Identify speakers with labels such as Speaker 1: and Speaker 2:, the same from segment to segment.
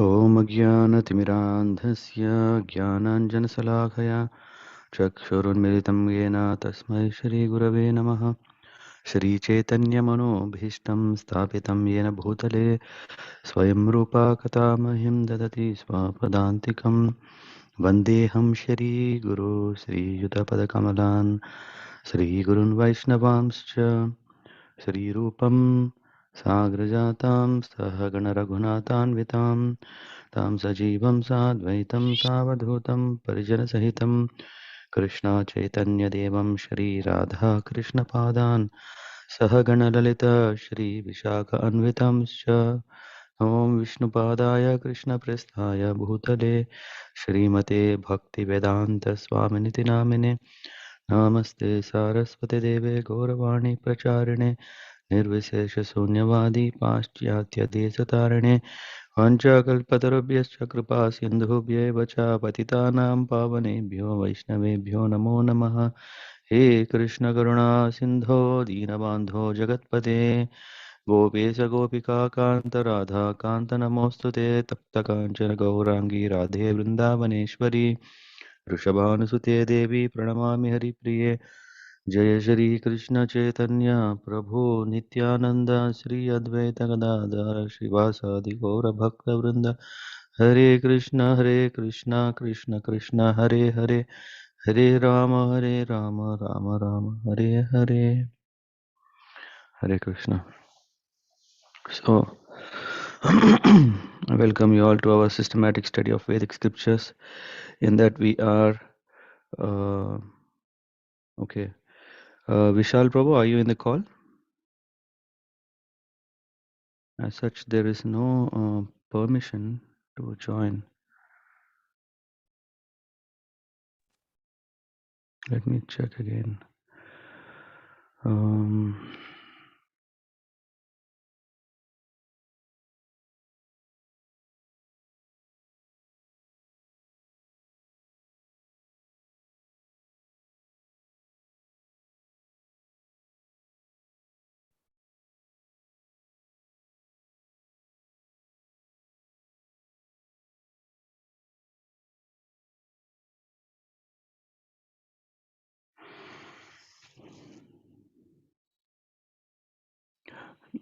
Speaker 1: ॐ अज्ञानतिमिरान्धस्य ज्ञानाञ्जनशलाखया चक्षुरुन्मिलितं येन तस्मै श्रीगुरवे नमः। श्रीचैतन्यमनोभीष्टं स्थापितं येन भूतले स्वयं रूपा कथा मह्यं ददति स्वपदान्तिकं। वन्देऽहं श्रीगुरो श्रीयुतपदकमलान् श्रीगुरुन् वैष्णवांश्च श्रीरूपं साग्रजातां सहगणरघुनाथान्वितां तां सजीवं साद्वैतं सावधूतं परिजनसहितं कृष्णचैतन्यदेवं श्रीराधा कृष्णपादान् सहगणललिता श्रीविशाखान्वितांश्च ॐ विष्णुपादाय कृष्णप्रेष्ठाय भूतले श्रीमते भक्तिवेदान्तस्वामिनिति नामिने नमस्ते सारस्वती देवे गौरवाणी प्रचारिणे निर्विशेषशून्यवादी पाश्चात्यदेशतारिणे वञ्चाकल्पतरुभ्यश्च कृपा सिन्धुभ्यैव च पतितानां पावनेभ्यो वैष्णवेभ्यो नमो नमः। हे कृष्ण करुणा सिन्धो दीनबान्धो जगत्पते गोपेश गोपिका कान्त राधा कान्त नमोऽस्तु ते तप्तकाञ्चन गौराङ्गी राधे वृन्दावनेश्वरी वृषभानुसुते देवी प्रणमामि हरिप्रिये जय श्री कृष्ण चैतन्य प्रभु नित्यानंद श्री अद्वैत गदाधर श्रीवासादि गौर भक्त वृंद हरे Krishna Krishna Krishna Hare Hare Hare Ram Ram Ram Hare Hare Hare Krishna. So, I welcome you all to our systematic study of Vedic scriptures. In that we are, uh, okay. Vishal Prabhu, are you in the call? As such, there is no permission to join. Let me check again. Um,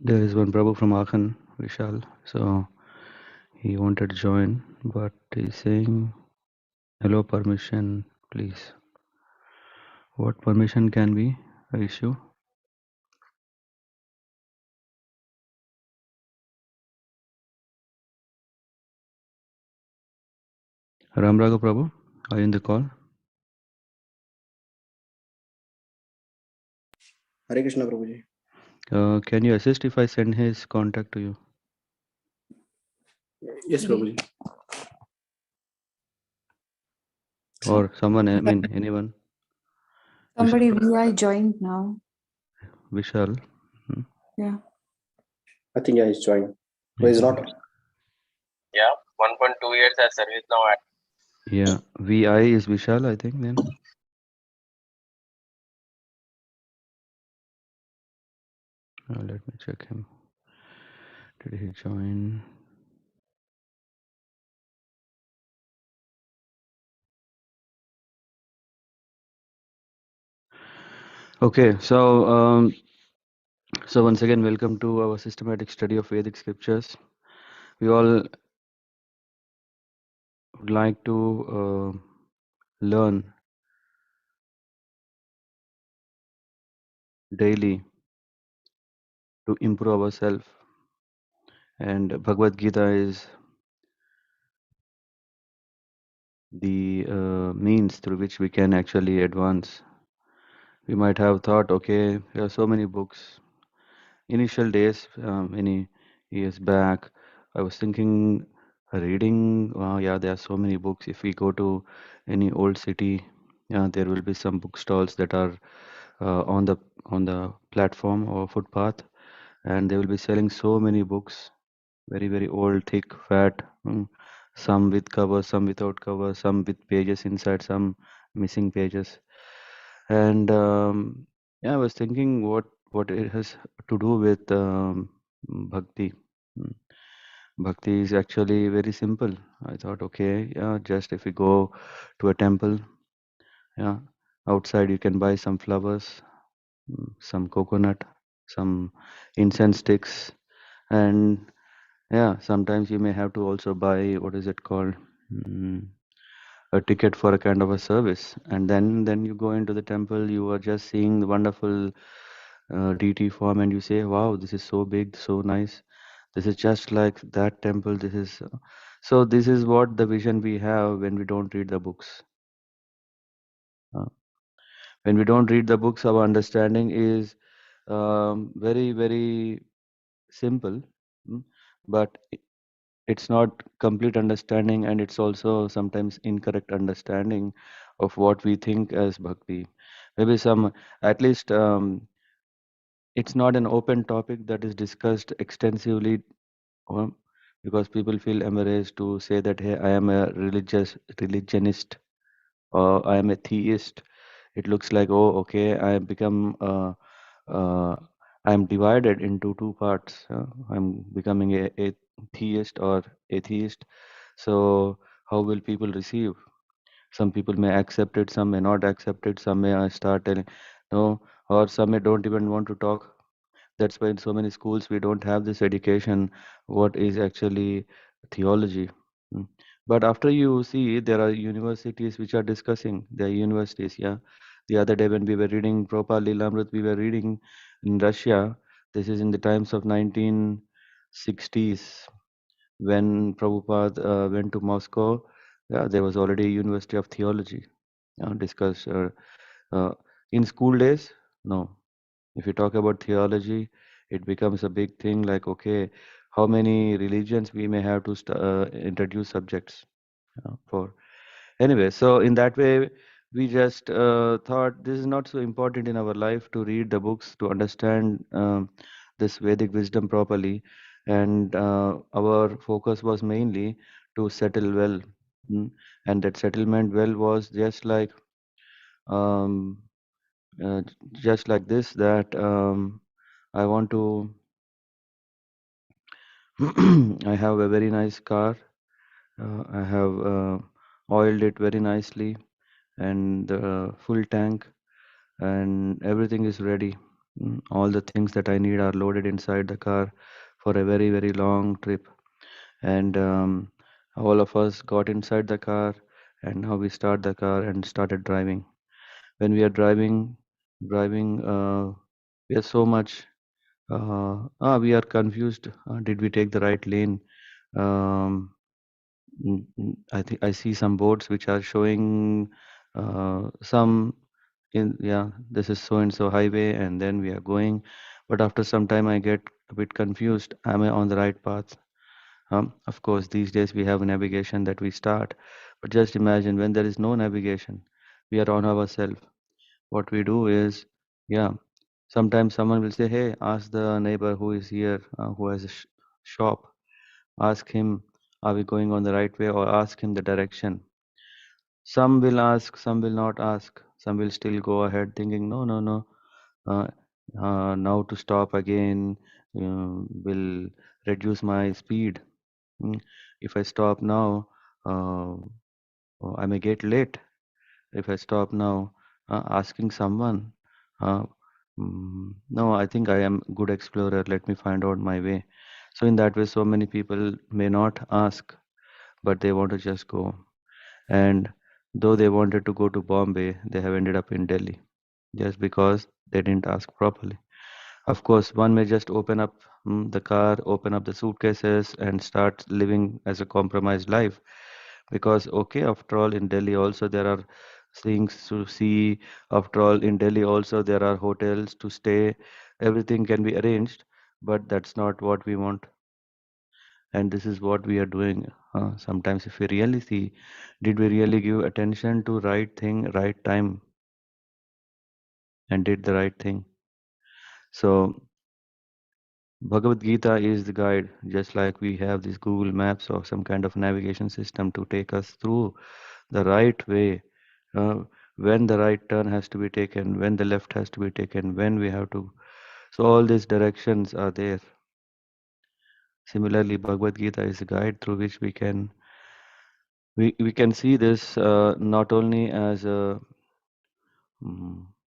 Speaker 1: there is one Prabhu from Aachen, Vishal. So he wanted to join, but he's saying, hello, permission, please. What permission can we issue? Ram Raghu Prabhu, are you in the call?
Speaker 2: Hare Krishna Prabhuji.
Speaker 1: Can you assist if I send his contact to you?
Speaker 2: Yes, Prabhuji.
Speaker 1: Or someone, I mean, anyone?
Speaker 3: Somebody
Speaker 1: Vishal?
Speaker 3: VI joined now.
Speaker 1: Vishal?
Speaker 3: Yeah.
Speaker 2: I think I is joined. No,
Speaker 1: Yeah.
Speaker 2: he's not.
Speaker 4: Yeah, 1.2 years as service now.
Speaker 1: Yeah. VI is Vishal, I think, then. Let me check him. Did he join? Okay, so once again, welcome to our systematic study of Vedic scriptures. We all would like to learn daily to improve ourselves, and Bhagavad Gita is the means through which we can actually advance. We might have thought, okay, there are so many books. Initial days, many years back, I was thinking, reading, yeah, there are so many books. If we go to any old city, yeah, there will be some bookstores that are on the platform or footpath, and they will be selling so many books, very very old, thick, fat, some with cover, some without cover, some with pages inside, some missing pages. And yeah, I was thinking what it has to do with bhakti. Mm. Bhakti is actually very simple. I thought, okay, yeah, just if we go to a temple, yeah, outside you can buy some flowers, some coconut, some incense sticks, and yeah, sometimes you may have to also buy what is it called, mm, a ticket for a kind of a service, and then you go into the temple. You are just seeing the wonderful deity form, and you say, "Wow, this is so big, so nice. This is just like that temple. This is so. This is what the vision we have when we don't read the books. Uh, when we don't read the books, our understanding is very very simple, mm, but it's not complete understanding, and it's also sometimes incorrect understanding of what we think as bhakti. Maybe some, at least it's not an open topic that is discussed extensively, or because people feel embarrassed to say that, hey, I am a religionist, or I am a theist. It looks like, oh, okay, I have become uh, I'm divided into two parts. I'm becoming a theist or atheist. So how will people receive? Some people may accept it, some may not accept it, some may start telling no, or some may don't even want to talk. That's why in so many schools we don't have this education what is actually theology. Mm. But after you see, there are universities which are discussing, there are universities, yeah. The other day when we were reading Prabhupada Lilamrit, we were reading in Russia. This is in the times of 1960s when Prabhupada went to Moscow. Yeah, there was already a University of Theology discussed. Uh, in school days, no. If you talk about theology, it becomes a big thing like, okay, how many religions we may have to introduce subjects for. Anyway, so in that way, we just thought this is not so important in our life to read the books, to understand this Vedic wisdom properly. And our focus was mainly to settle well. Mm. And that settlement well was um, just like this, that I want to I have a very nice car. I have oiled it very nicely, and full tank, and everything is ready. All the things that I need are loaded inside the car for a very, very long trip. And all of us got inside the car, and now we start the car and started driving. When we are driving, we are so much. We are confused. Did we take the right lane? Um, I think I see some boards which are showing some in, yeah, this is so and so highway, and then we are going. But after some time, I get a bit confused. Am I on the right path? Of course, these days we have navigation that we start. But just imagine when there is no navigation, we are on ourselves. What we do is, yeah, sometimes someone will say, hey, ask the neighbor who is here, who has a shop. Ask him, are we going on the right way, or ask him the direction. Some will ask, some will not ask. Some will still go ahead thinking, no, no, no. Uh, now to stop again will reduce my speed. Mm, If I stop now, uh, I may get late. If I stop now, asking someone, uh, no, I think I am good explorer. Let me find out my way. So in that way, so many people may not ask, but they want to just go. And though they wanted to go to Bombay, they have ended up in Delhi just because they didn't ask properly. Of course, one may just open up the car, open up the suitcases, and start living as a compromised life. Because, okay, after all, in Delhi also there are things to see. After all, in Delhi also there are hotels to stay. Everything can be arranged, but that's not what we want. And this is what we are doing. Sometimes, if we really see, did we really give attention to right thing, right time, and did the right thing? So Bhagavad Gita is the guide, just like we have these Google Maps or some kind of navigation system to take us through the right way, uh, when the right turn has to be taken, when the left has to be taken, when we have to. So all these directions are there. Similarly, Bhagavad Gita is a guide through which we can see this not only as a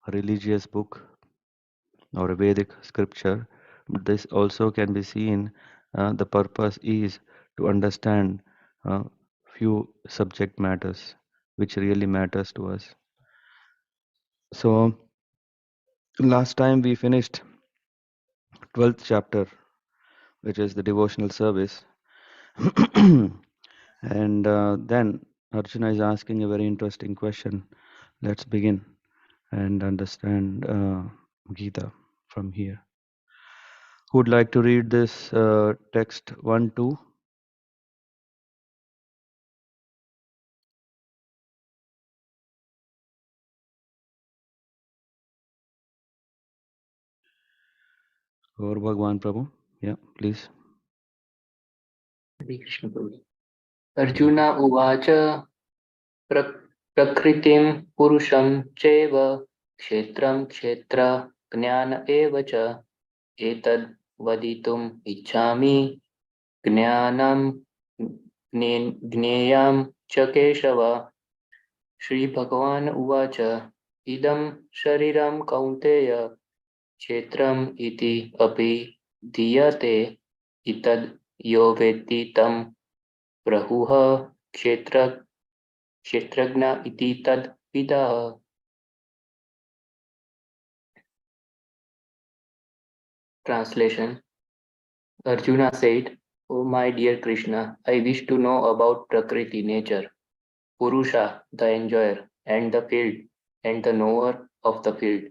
Speaker 1: religious book or a Vedic scripture, but this also can be seen. The purpose is to understand few subject matters which really matters to us. So last time we finished 12th chapter, which is the devotional service. And then Arjuna is asking a very interesting question. Let's begin and understand Gita from here. Who would like to read this text 1, 2? Or Bhagwan Prabhu? Yeah, please.
Speaker 5: Hare Krishna Prabhu. Arjuna uvacha prakritim purusham cheva kshetram kshetra jnana eva cha etad vaditum ichchami jnanam ज्ञेयं च केशव श्रीभगवान् उवाच इदं शरीरं कौन्तेय क्षेत्रम् इति अपि दीयते इतद् यो वेत्ति तं प्रहुः क्षेत्रज्ञ इति तद् विदः. Translation. Arjuna said, "O my dear Krishna, I wish to know about Prakriti, nature, Purusha, the enjoyer, and the field, and the knower of the field,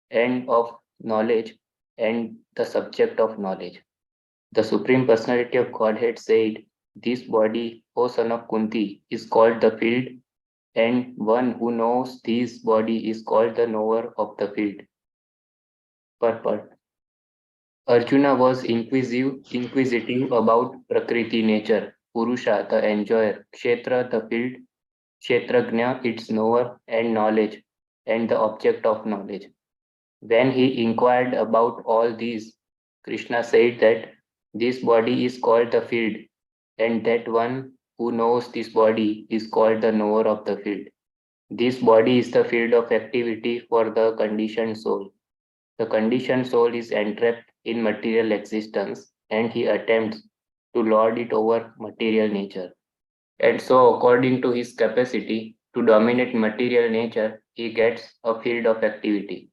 Speaker 5: and of knowledge, and the subject of knowledge." The Supreme Personality of Godhead said, "This body, O son of Kunti, is called the field, and one who knows this body is called the knower of the field." Purport. Arjuna was inquisitive about Prakriti, nature, Purusha, the enjoyer, Kshetra, the field, Kshetrajna, its knower, and knowledge, and the object of knowledge. When he inquired about all these, Krishna said that this body is called the field, and that one who knows this body is called the knower of the field. This body is the field of activity for the conditioned soul. The conditioned soul is entrapped in material existence, and he attempts to lord it over material nature. And so, according to his capacity to dominate material nature, he gets a field of activity.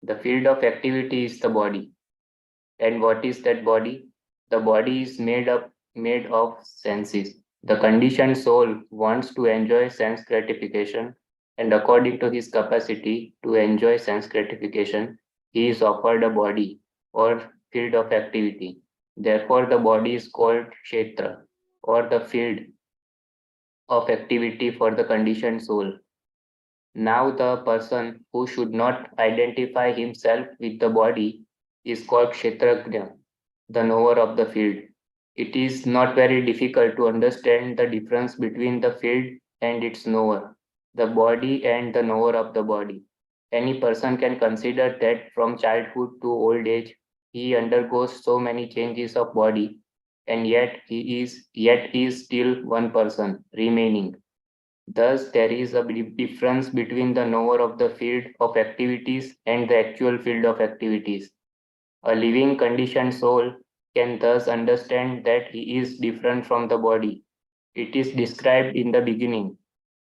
Speaker 5: The field of activity is the body. And what is that body? The body is made of senses. The conditioned soul wants to enjoy sense gratification, and according to his capacity to enjoy sense gratification, he is offered a body or field of activity. Therefore, the body is called Kshetra, or the field of activity for the conditioned soul. Now, the person who should not identify himself with the body is called Kshetrajna, the knower of the field. It is not very difficult to understand the difference between the field and its knower, the body and the knower of the body. Any person can consider that from childhood to old age, he undergoes so many changes of body, and yet he is still one person remaining. Thus, there is a difference between the knower of the field of activities and the actual field of activities. A living conditioned soul can thus understand that he is different from the body. It is described in the beginning,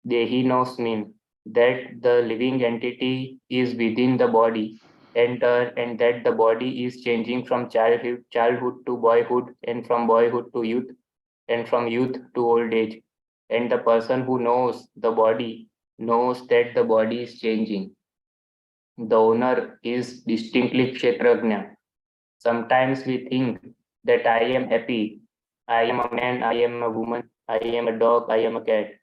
Speaker 5: Dehi Nosmin, that the living entity is within the body, and that the body is changing from childhood to boyhood, and from boyhood to youth, and from youth to old age. And the person who knows the body knows that the body is changing. The owner is distinctly Kshetrajna. Sometimes we think that I am happy, I am a man, I am a woman, I am a dog, I am a cat.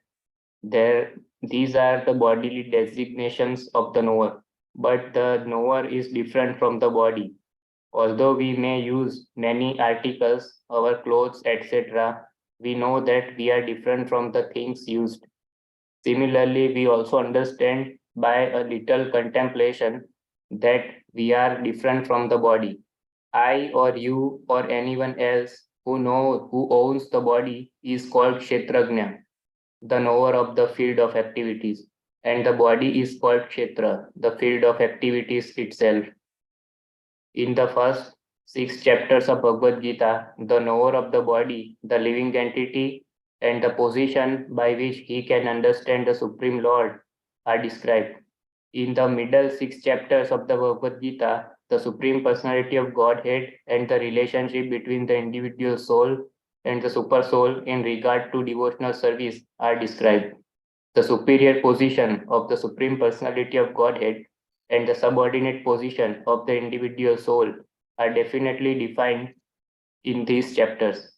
Speaker 5: These are the bodily designations of the knower, but the knower is different from the body. Although we may use many articles, our clothes, etc., we know that we are different from the things used. Similarly, we also understand by a little contemplation that we are different from the body. I or you or anyone else who owns the body is called Kshetrajna, the knower of the field of activities, and the body is called Kshetra, the field of activities itself. In the first 6 chapters of Bhagavad Gita, the knower of the body, the living entity, and the position by which he can understand the Supreme Lord are described. In the middle 6 chapters of the Bhagavad Gita, the Supreme Personality of Godhead and the relationship between the individual soul and the super soul in regard to devotional service are described. The superior position of the Supreme Personality of Godhead and the subordinate position of the individual soul are definitely defined in these chapters.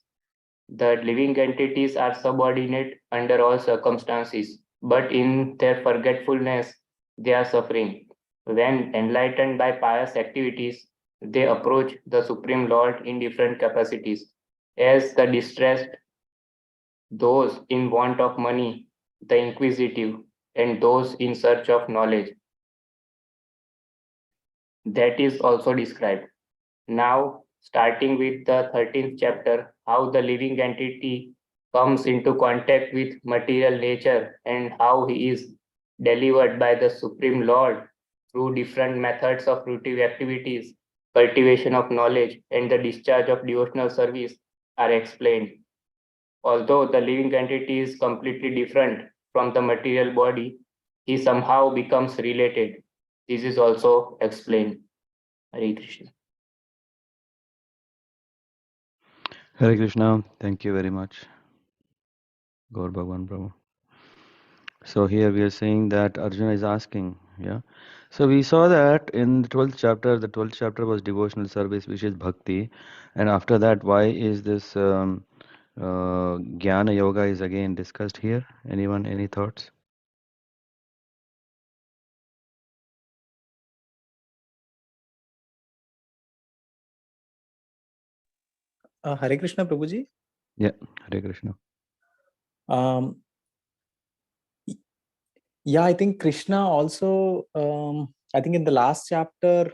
Speaker 5: The living entities are subordinate under all circumstances, but in their forgetfulness, they are suffering. When enlightened by pious activities, they approach the Supreme Lord in different capacities. As the distressed, those in want of money, the inquisitive, and those in search of knowledge. That is also described. Now, starting with the 13th chapter, how the living entity comes into contact with material nature and how he is delivered by the Supreme Lord through different methods of fruitive activities, cultivation of knowledge, and the discharge of devotional service are explained. Although the living entity is completely different from the material body, he somehow becomes related. This is also explained. Hare Krishna.
Speaker 1: Hare Krishna, thank you very much, Gaur Bhagwan Prabhu. So here we are saying that Arjuna is asking, yeah. So we saw that in the 12th chapter was devotional service, which is bhakti, and after that, why is this Jnana Yoga is again discussed here? Anyone, any thoughts?
Speaker 6: Hare Krishna, Prabhuji.
Speaker 1: Yeah, Hare Krishna.
Speaker 6: Um, yeah, I think Krishna also, I think in the last chapter,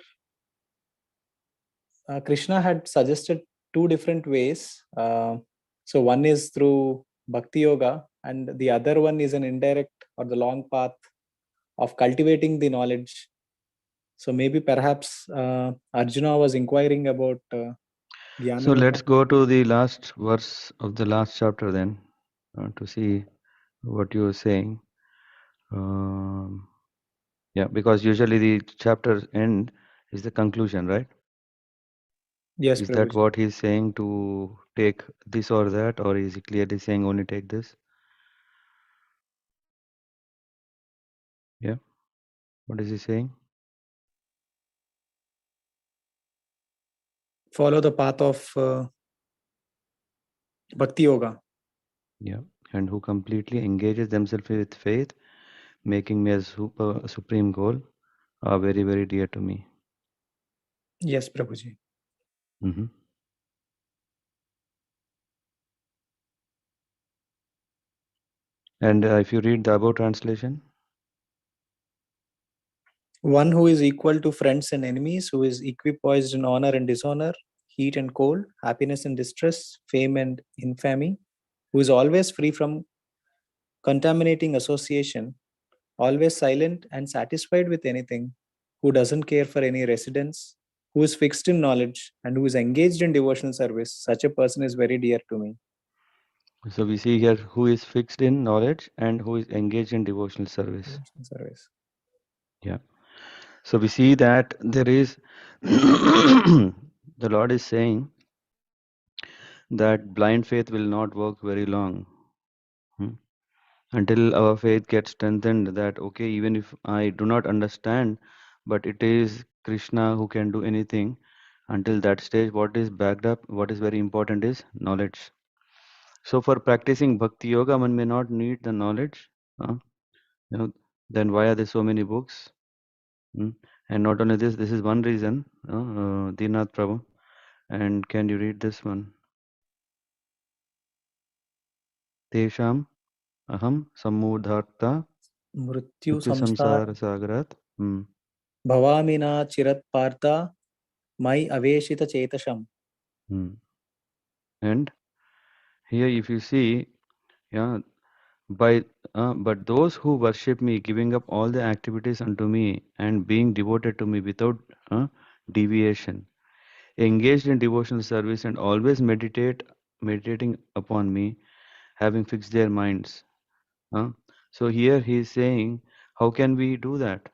Speaker 6: Krishna had suggested two different ways. So one is through Bhakti Yoga, and the other one is an indirect or the long path of cultivating the knowledge. So maybe perhaps Arjuna was inquiring about Jnana
Speaker 1: So
Speaker 6: Yoga.
Speaker 1: let's go to the last verse of the last chapter then to see what you are saying. Yeah, because usually the chapter end is the conclusion, right?
Speaker 6: Yes,
Speaker 1: Is that
Speaker 6: Prabhuji.
Speaker 1: what he's saying, to take this or that, or is he clearly saying only take this? Yeah. What is he saying?
Speaker 6: Follow the path of Bhakti Yoga.
Speaker 1: Yeah. And who completely engages themselves with faith, making me a supreme goal, are very, very dear to me.
Speaker 6: Yes, Prabhuji.
Speaker 1: Mm-hmm. And if you read the above translation,
Speaker 6: One who is equal to friends and enemies, who is equipoised in honor and dishonor, heat and cold, happiness and distress, fame and infamy, who is always free from contaminating association, always silent and satisfied with anything, who doesn't care for any residence, who is fixed in knowledge, and who is engaged in devotional service. Such a person is very dear to me.
Speaker 1: so we see here who is fixed in knowledge and who is engaged in devotional service.
Speaker 6: Devotional service.
Speaker 1: Yeah. So we see that there is, the Lord is saying that blind faith will not work very long. Until our faith gets strengthened, that okay, even if I do not understand, but it is Krishna who can do anything. Until that stage, what is backed up, what is very important is knowledge. So for practicing bhakti yoga, one may not need the knowledge. You know, then why are there so many books? And not only this, this is one reason, Dinath Prabhu. And can you read this one? Tesham aham samudharta
Speaker 6: Mrityu
Speaker 1: mrityu
Speaker 6: samsara
Speaker 1: samsara sagarat.
Speaker 6: bhavamina chirat partha mai aveshita chetasham.
Speaker 1: And here, if you see, yeah, but those who worship me, giving up all the activities unto me, and being devoted to me without deviation, engaged in devotional service, and always meditating upon me, having fixed their minds. So here he is saying, how can we do that?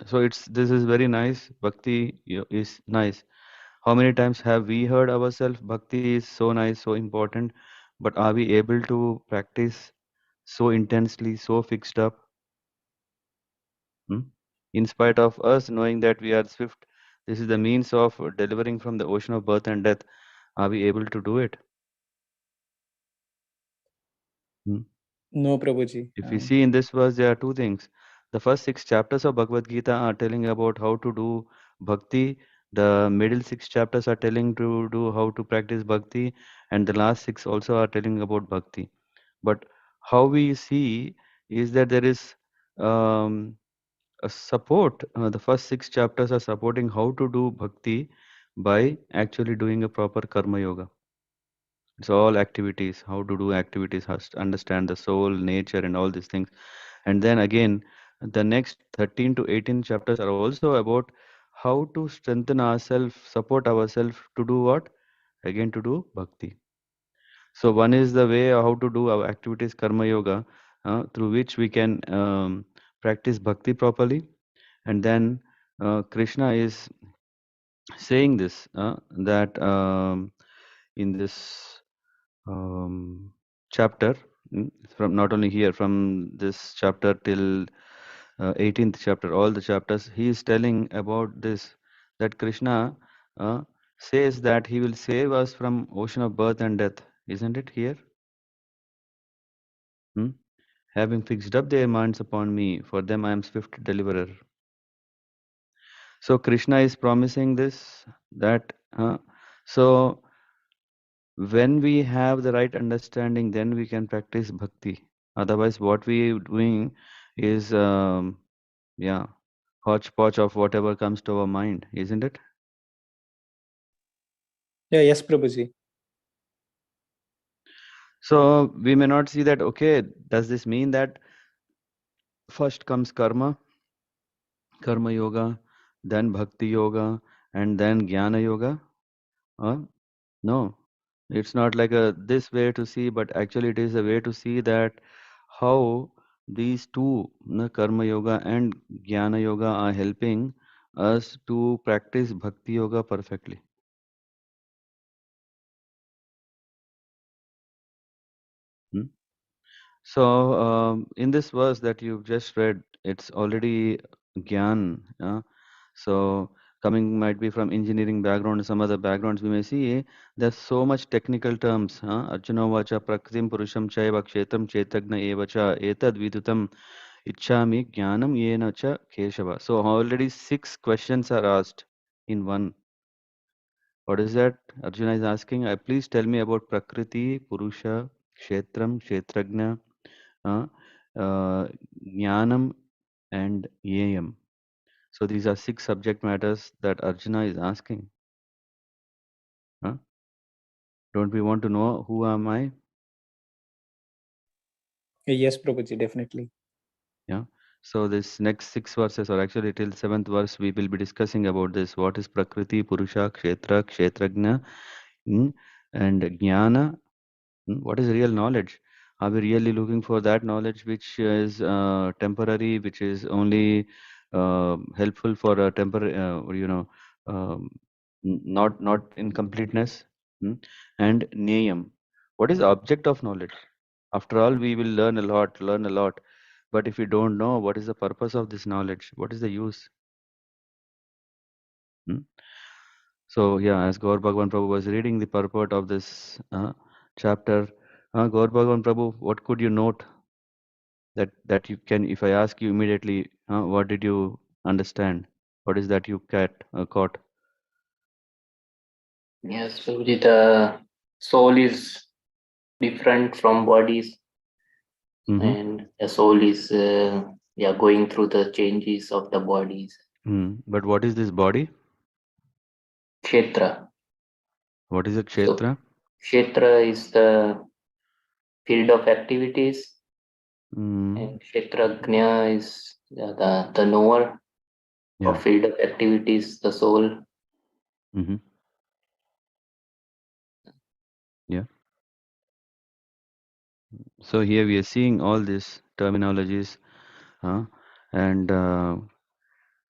Speaker 1: So this is very nice. Bhakti is nice. How many times have we heard ourselves, Bhakti is so nice, so important, but are we able to practice so intensely, so fixed up? In spite of us knowing that we are swift, this is the means of delivering from the ocean of birth and death. Are we able to do it?
Speaker 6: No, Prabhuji.
Speaker 1: If we see in this verse, there are two things. The first 6 chapters of Bhagavad Gita are telling about how to do bhakti. The middle 6 chapters are telling to do how to practice bhakti, and the last 6 also are telling about bhakti. But how we see is that there is a support. The first 6 chapters are supporting how to do bhakti by actually doing a proper karma yoga. It's all activities, how to do activities, how to understand the soul, nature, and all these things. And then again, the next 13 to 18 chapters are also about how to strengthen ourselves, support ourselves to do what? Again, to do bhakti. So one is the way how to do our activities, karma yoga, through which we can practice bhakti properly. And then Krishna is saying this, that in this chapter, from not only here, from this chapter till 18th chapter, all the chapters, he is telling about this, that Krishna says that he will save us from ocean of birth and death. Isn't it here? Having fixed up their minds upon me, for them I am swift deliverer. So Krishna is promising this, that so when we have the right understanding, then we can practice bhakti. Otherwise, what we are doing is hodgepodge of whatever comes to our mind, isn't it?
Speaker 6: Yeah, yes, Prabhuji.
Speaker 1: So we may not see that, okay, does this mean that first comes karma yoga, then bhakti yoga, and then jnana yoga? No, it's not like this way to see, but actually it is a way to see that how these two, karma yoga and jnana yoga, are helping us to practice bhakti yoga perfectly. So, in this verse that you've just read, it's already Gyan. So, coming might be from engineering background and some other backgrounds, we may see there's so much technical terms. Arjuna vacha prakritim purusham chaiva kshetram chetagna evacha etad vidutam ichchami jnanam yena cha keshava. So, already 6 questions are asked in one. What is that? Arjuna is asking, please tell me about Prakriti, Purusha, Kshetram, Kshetragna, Jnanam, and Yayam. So these are 6 subject matters that Arjuna is asking. Don't we want to know who am I?
Speaker 6: Yes, Prabhuji, definitely.
Speaker 1: Yeah. So this next 6 verses, or actually till 7th verse, we will be discussing about this. What is Prakriti, Purusha, Kshetra, Kshetragna, and Jnana? What is real knowledge? Are we really looking for that knowledge which is temporary, which is only helpful for a temporary, um, not in completeness? And Niyam. What is the object of knowledge? After all, we will learn a lot. But if we don't know what is the purpose of this knowledge, what is the use? So yeah, as Gaur Bhagwan Prabhu was reading the purport of this chapter, Gaur Bhagwan Prabhu, what could you note that you can, if I ask you immediately, what did you understand? What is that you caught?
Speaker 5: Yes, Prabhuji, the soul is different from bodies, and the soul is going through the changes of the bodies.
Speaker 1: But what is this body?
Speaker 5: Kshetra.
Speaker 1: What is a
Speaker 5: So
Speaker 1: kshetra?
Speaker 5: Kshetra is the field of activities,
Speaker 1: Mm,
Speaker 5: and Kshetrajna is the knower
Speaker 1: yeah.
Speaker 5: of field of activities, the soul.
Speaker 1: Mm-hmm. Yeah. So here we are seeing all these terminologies, and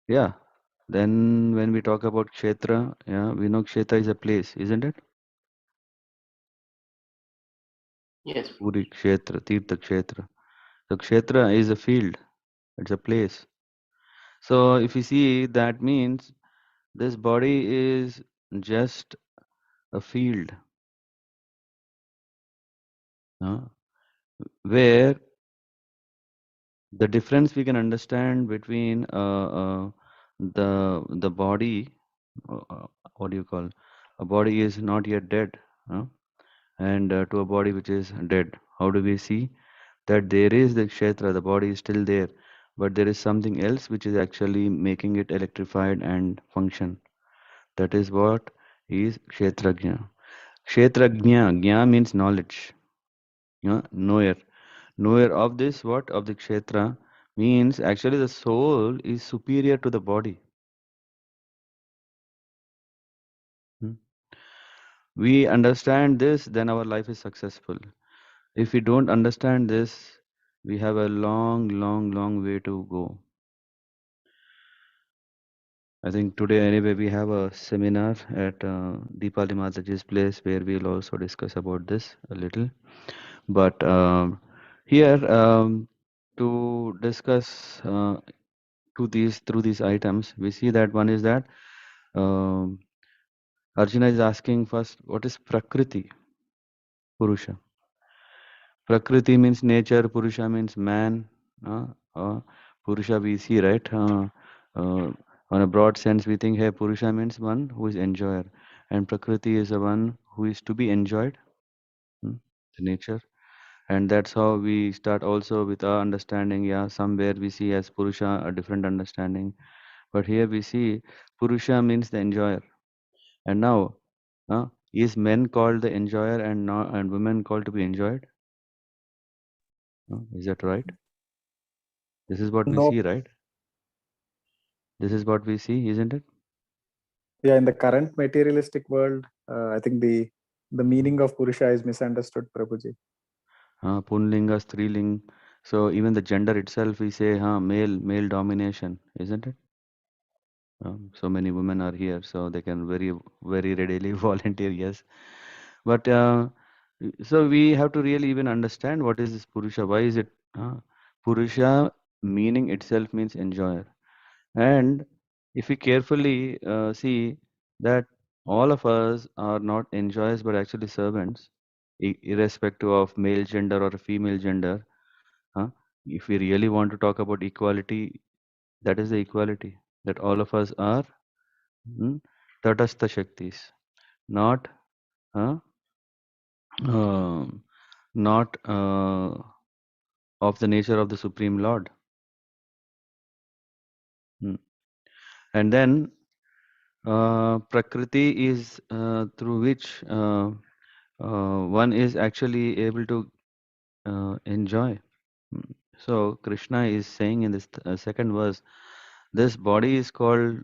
Speaker 1: yeah. Then when we talk about kshetra, yeah, we know kshetra is a place, isn't it?
Speaker 5: Yes.
Speaker 1: Puri kshetra, tirtha kshetra. So kshetra is a field, it's a place. So if you see, that means this body is just a field, where the difference we can understand between the body, what do you call, a body is not yet dead, and to a body which is dead. How do we see that there is the kshetra, the body is still there, but there is something else which is actually making it electrified and function. That is what is kshetrajna. Kshetrajna, jna means knowledge, knower. Knower of this, what? Of the kshetra, means actually the soul is superior to the body. Hmm. We understand this, then our life is successful. If we don't understand this, we have a long, long, long way to go. I think today, anyway, we have a seminar at Deepali Mataji's place where we'll also discuss about this a little. But here, to discuss through these items, we see that one is that um, Arjuna is asking first, what is Prakriti, Purusha? Prakriti means nature, Purusha means man. Uh, uh, Purusha we see, right? Uh, on a broad sense, we think, hey, Purusha means one who is enjoyer, and Prakriti is the one who is to be enjoyed, the nature. And that's how we start also with our understanding. Yeah, somewhere we see as Purusha a different understanding, but here we see Purusha means the enjoyer. And now, is men called the enjoyer and not, and women called to be enjoyed? Is that right? This is what we
Speaker 6: No.
Speaker 1: see, right? This is what we see, isn't it?
Speaker 6: Yeah, in the current materialistic world, I think the meaning of Purusha is misunderstood, Prabhuji.
Speaker 1: Punlinga, Striling. So even the gender itself, we say, male domination, isn't it? So many women are here, so they can very, very readily volunteer, yes. But so we have to really even understand what is this Purusha. Why is it Purusha? Meaning itself means enjoyer. And if we carefully see that all of us are not enjoyers but actually servants, irrespective of male gender or female gender. If we really want to talk about equality, that is the equality, that all of us are tatastha shaktis, not uh, um not of the nature of the Supreme Lord. Hmm. And then Prakriti is through which one is actually able to enjoy. Mm. So Krishna is saying in this second verse, this body is called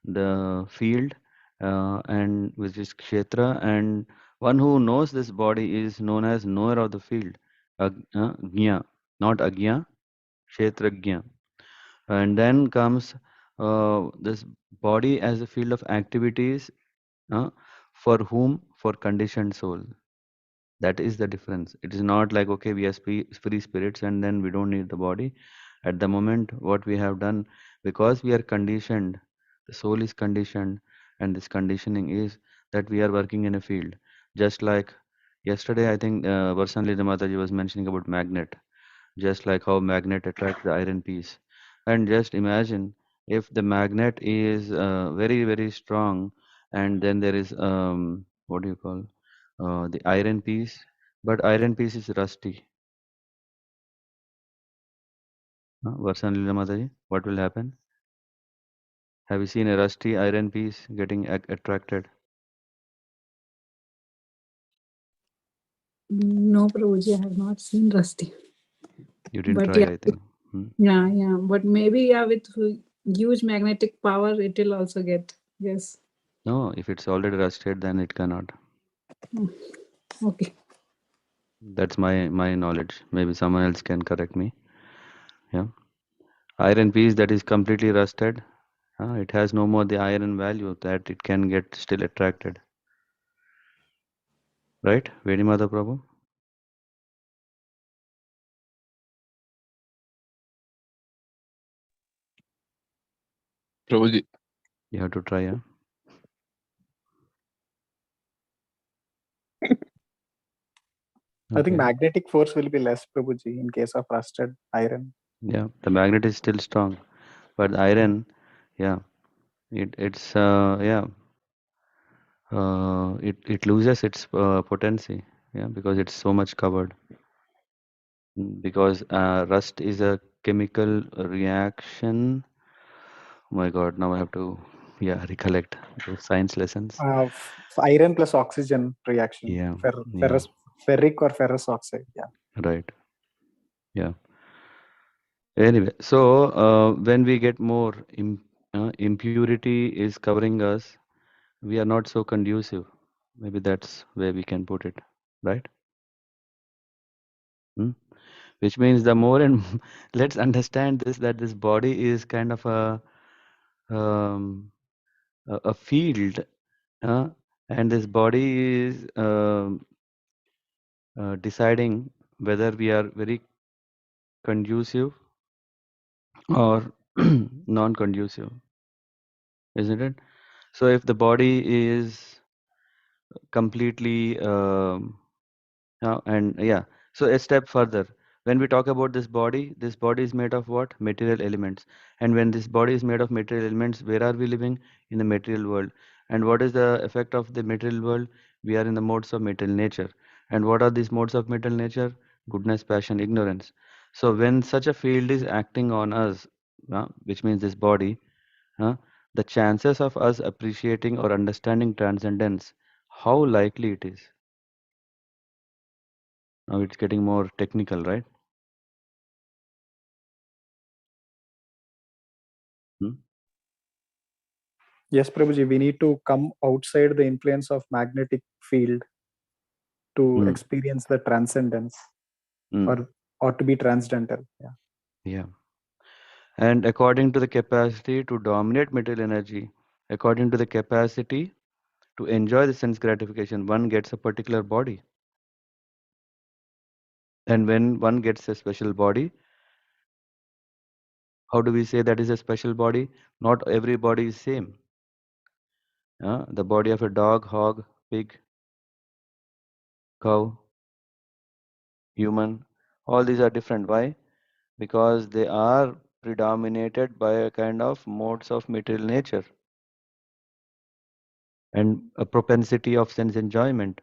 Speaker 1: the field, and which is kshetra, and one who knows this body is known as knower of the field, gnya, not agnya, kshetragnya. And then comes this body as a field of activities, uh, for whom? For conditioned soul. That is the difference. It is not like, okay, we are free spirits and then we don't need the body. At the moment, what we have done, because we are conditioned, the soul is conditioned, and this conditioning is that we are working in a field. Just like yesterday, I think Varsanli Mataji was mentioning about magnet, just like how magnet attracts the iron piece. And just imagine if the magnet is very, very strong, and then there is, what do you call, the iron piece, but iron piece is rusty. Varsan Lila Mataji, what will happen? Have you seen a rusty iron piece getting attracted?
Speaker 3: No, Prabhuji, I have not seen rusty.
Speaker 1: You didn't
Speaker 3: But
Speaker 1: try,
Speaker 3: yeah,
Speaker 1: I think. Hmm?
Speaker 3: yeah. But maybe with huge magnetic power, it will also get. Yes.
Speaker 1: No, if it's already rusted, then it cannot.
Speaker 3: Okay.
Speaker 1: That's my knowledge. Maybe someone else can correct me. Yeah. Iron piece that is completely rusted, it has no more the iron value that it can get still attracted. Right? Vedimata Prabhu?
Speaker 7: Prabhuji.
Speaker 1: You have to try, yeah?
Speaker 6: I think
Speaker 1: Okay.
Speaker 6: magnetic force will be less, Prabhuji, in case of rusted iron.
Speaker 1: Yeah, the magnet is still strong, but the iron, yeah, it loses its potency, yeah, because it's so much covered. Because rust is a chemical reaction. Oh my God, now I have to, recollect those science lessons.
Speaker 6: Iron plus oxygen reaction.
Speaker 1: Yeah, yeah,
Speaker 6: Ferrous, ferric or ferrous oxide. Yeah.
Speaker 1: right. Yeah. Anyway, so when we get more impurity is covering us, we are not so conducive. Maybe that's where we can put it, right? Hmm? Which means the more and let's understand this, that this body is kind of um, a field, uh, and this body is deciding whether we are very conducive or non-conducive, isn't it? So if the body is completely and yeah, so a step further, when we talk about this body is made of what? Material elements. And when this body is made of material elements, where are we living? In the material world. And what is the effect of the material world? We are in the modes of material nature. And what are these modes of material nature? Goodness, passion, ignorance. So when such a field is acting on us, which means this body, uh, the chances of us appreciating or understanding transcendence, how likely it is? Now it's getting more technical, right? Hmm?
Speaker 6: Yes, Prabhuji, we need to come outside the influence of magnetic field to
Speaker 1: Hmm.
Speaker 6: experience the transcendence
Speaker 1: Hmm.
Speaker 6: or to be transcendental. Yeah.
Speaker 1: Yeah. And according to the capacity to dominate material energy, according to the capacity to enjoy the sense gratification, one gets a particular body. And when one gets a special body, how do we say that is a special body? Not every body is same. The body of a dog, hog, pig, cow, human, all these are different. Why? Because they are predominated by a kind of modes of material nature and a propensity of sense enjoyment.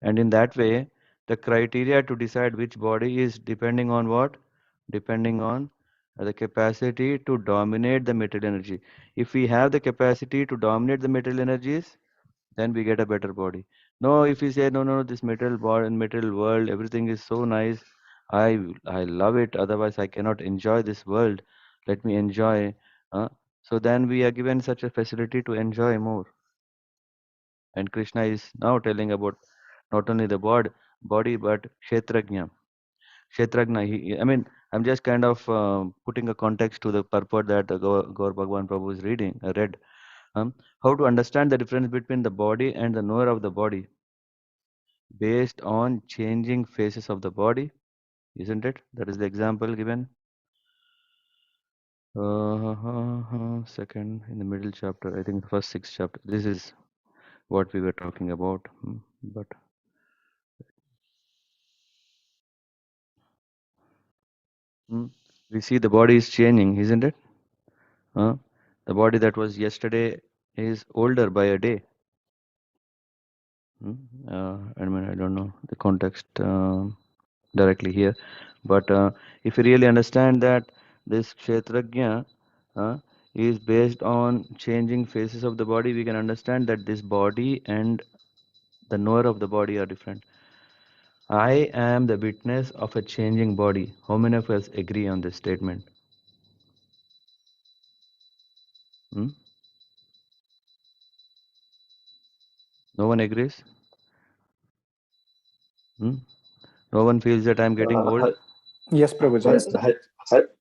Speaker 1: And in that way, the criteria to decide which body is depending on what? Depending on the capacity to dominate the material energy. If we have the capacity to dominate the material energies, then we get a better body. No, if we say no, this material body and material world, everything is so nice. I love it. Otherwise, I cannot enjoy this world. Let me enjoy. So then we are given such a facility to enjoy more. And Krishna is now telling about not only the body but Kshetrajna. Kshetrajna, I mean, I'm just kind of putting a context to the purport that Gaur Bhagwan Prabhu is read. How to understand the difference between the body and the knower of the body based on changing phases of the body, isn't it? That is the example given. Second, in the middle chapter, I think the first 6 chapter. This is what we were talking about. But we see the body is changing, isn't it? The body that was yesterday is older by a day. I mean, I don't know the context directly here, but if you really understand that this Kshetrajna is based on changing phases of the body, we can understand that this body and the knower of the body are different. I am the witness of a changing body. How many of us agree on this statement? Hmm? No one agrees? Hmm? No one feels that I'm getting old?
Speaker 6: Yes, Prabhuji.
Speaker 3: Yes,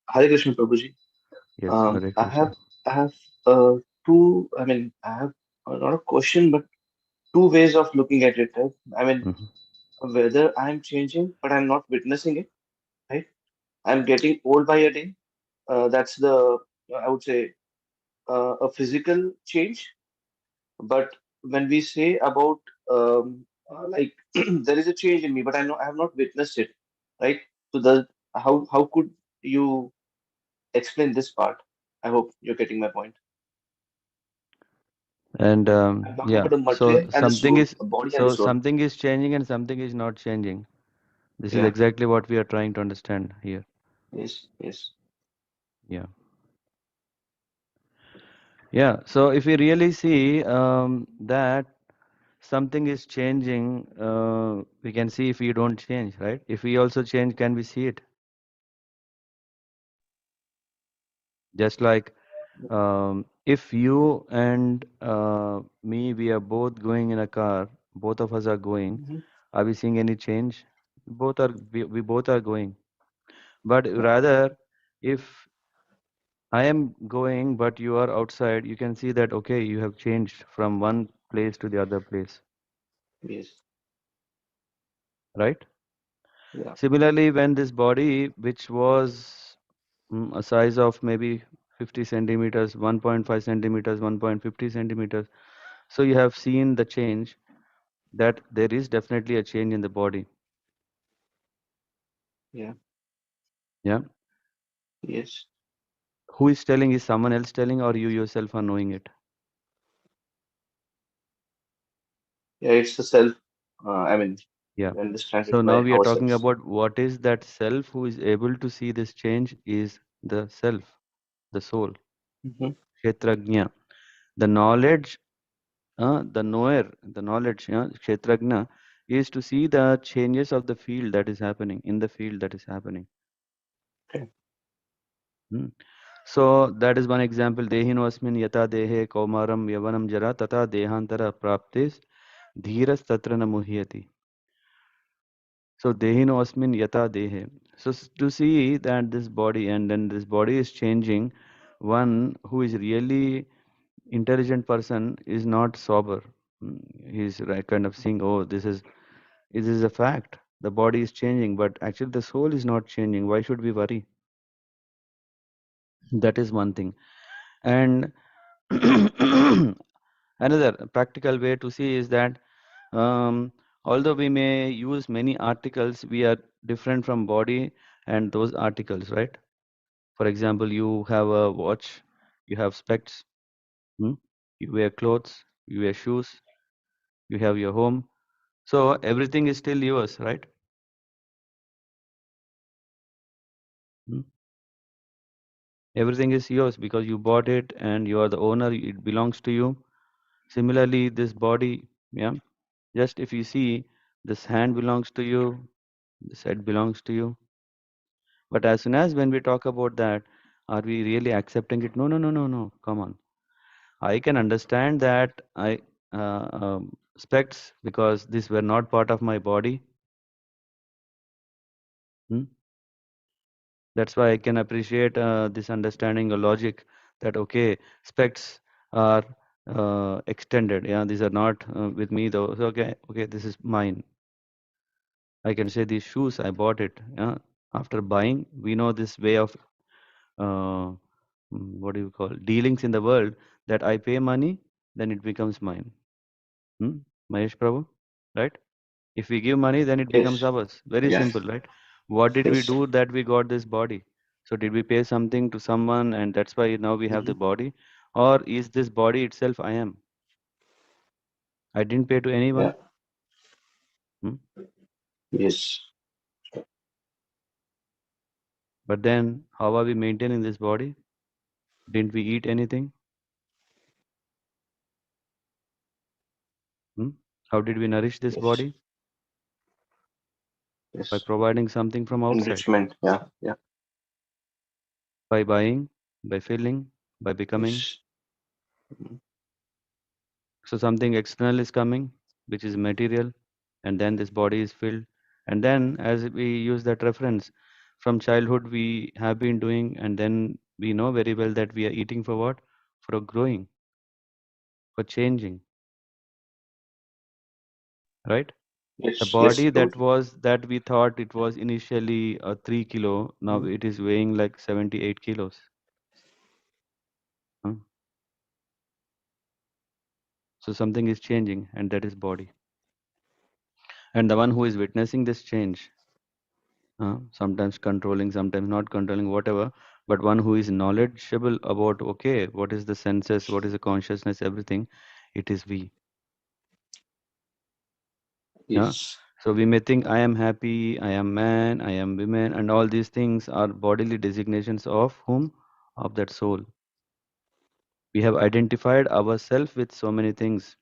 Speaker 2: Hare Krishna, Prabhuji.
Speaker 1: Yes, Hare
Speaker 2: I
Speaker 1: Krishna.
Speaker 2: have two. I mean, I have not a question, but two ways of looking at it. Right? I mean,
Speaker 1: Mhm.
Speaker 2: whether I'm changing, but I'm not witnessing it. Right? I'm getting old by a day. That's the, I would say, a physical change. But when we say about like there is a change in me, but I have not witnessed it, right? So the how could you explain this part? I hope you're getting my point.
Speaker 1: And
Speaker 2: I'm talking
Speaker 1: yeah,
Speaker 2: about the
Speaker 1: so
Speaker 2: material and the soul, the body and the soul.
Speaker 1: something is changing and something is not changing. This is
Speaker 2: Yeah.
Speaker 1: exactly what we are trying to understand here.
Speaker 2: Yes. Yes.
Speaker 1: Yeah. Yeah. So if we really see that something is changing, we can see if we don't change, right? If we also change, can we see it? Just like if you and me, we are both going in a car, both of us are going,
Speaker 2: Hmm.
Speaker 1: are we seeing any change? We both are going. But
Speaker 2: Yeah.
Speaker 1: rather, if I am going, but you are outside, you can see that, okay, you have changed from one place to the other place,
Speaker 2: Yes.
Speaker 1: right?
Speaker 2: Yeah.
Speaker 1: Similarly, when this body, which was a size of maybe 50 centimeters, 1.5 centimeters, 1.50 centimeters, so you have seen the change, that there is definitely a change in the body.
Speaker 2: Yeah.
Speaker 1: Yeah.
Speaker 2: Yes.
Speaker 1: Who is telling? Is someone else telling, or you yourself are knowing it?
Speaker 2: Yeah. It's the self. I mean,
Speaker 1: Yeah.
Speaker 2: we understand
Speaker 1: So
Speaker 2: it
Speaker 1: now
Speaker 2: by
Speaker 1: we are talking
Speaker 2: ourselves.
Speaker 1: about what is that self who is able to see this change is the self, the soul,
Speaker 2: Hmm.
Speaker 1: Kshetrajna. The knowledge, the knower, the knowledge, Kshetrajna, is to see the changes of the field that is happening, in the field that is happening.
Speaker 2: Okay.
Speaker 1: Hmm. So that is one example. Dehinosmin yata dehe kaumaram yavanam jara tata dehantara praptis dhiras tatra na muhyati. So dehino asmin yata dehe. So to see that this body and then this body is changing, one who is really intelligent person is not sober. He's kind of seeing, oh, this is a fact. The body is changing, but actually the soul is not changing. Why should we worry? That is one thing. And another practical way to see is that although we may use many articles, we are different from body and those articles, right? For example, you have a watch, you have specs, hmm? You wear clothes, you wear shoes, you have your home. So everything is still yours, right? Hmm? Everything is yours because you bought it and you are the owner, it belongs to you. Similarly, this body, yeah, just if you see, this hand belongs to you, this head belongs to you. But as soon as when we talk about that, are we really accepting it? No, no, no, no, no. Come on. I can understand that I specs because these were not part of my body. Hmm? That's why I can appreciate this understanding or logic that okay, specs are extended. Yeah, these are not with me though. So, okay, okay, this is mine. I can say these shoes I bought it. Yeah, after buying, we know this way of uh, what do you call dealings in the world that I pay money, then it becomes mine. Hmm? Mahesh Prabhu, right? If we give money, then it becomes
Speaker 2: Yes.
Speaker 1: ours. Very
Speaker 2: Yeah.
Speaker 1: simple, right? What did we
Speaker 2: Yes.
Speaker 1: do that we got this body? So did we pay something to someone and that's why now we have
Speaker 2: Hmm.
Speaker 1: the body? Or is this body itself I am? I didn't pay to
Speaker 2: Yeah.
Speaker 1: anyone. Hmm?
Speaker 2: Yes.
Speaker 1: But then how are we maintaining this body? Didn't we eat anything? Hmm? How did we nourish this
Speaker 2: Yes.
Speaker 1: body?
Speaker 2: Yes.
Speaker 1: by providing something from outside,
Speaker 2: Enrichment. Yeah. Yeah.
Speaker 1: by buying, by filling, by becoming.
Speaker 2: Yes. Mhm.
Speaker 1: So something external is coming, which is material, and then this body is filled. And then, as we use that reference, from childhood we have been doing, and then we know very well that we are eating for what? For growing, for changing, right? The
Speaker 2: Yes. Yes.
Speaker 1: body
Speaker 2: True.
Speaker 1: that we thought it was initially 3 kilo, now
Speaker 2: Mhm.
Speaker 1: it is weighing like 78 kilos. huh? So something is changing, and that is body. And the one who is witnessing this change, sometimes controlling, sometimes not controlling, whatever, but one who is knowledgeable about, okay, what is the senses, what is the consciousness, everything, it is we. Yeah.
Speaker 2: Yes.
Speaker 1: So we may think I am happy, I am man, I am women, and all these things are bodily designations of whom? Of that soul. We have identified ourselves with so many things.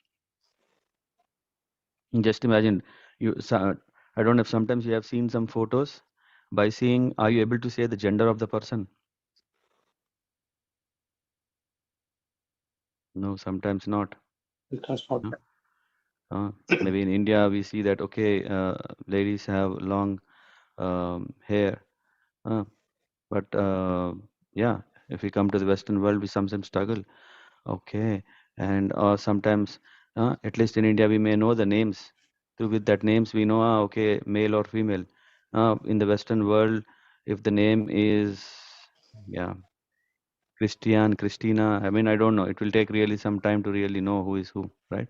Speaker 1: Just imagine, I don't know if sometimes you have seen some photos. By seeing, are you able to say the gender of the person? No, sometimes not.
Speaker 2: It has not.
Speaker 1: huh? Maybe in India we see that, okay, ladies have long hair, uh, but yeah, if we come to the Western world, we sometimes struggle. Okay, and sometimes, at least in India, we may know the names. So with that names, we know, okay, male or female. In the Western world, if the name is, yeah, Christian, Christina, I mean, I don't know. It will take really some time to really know who is who, right?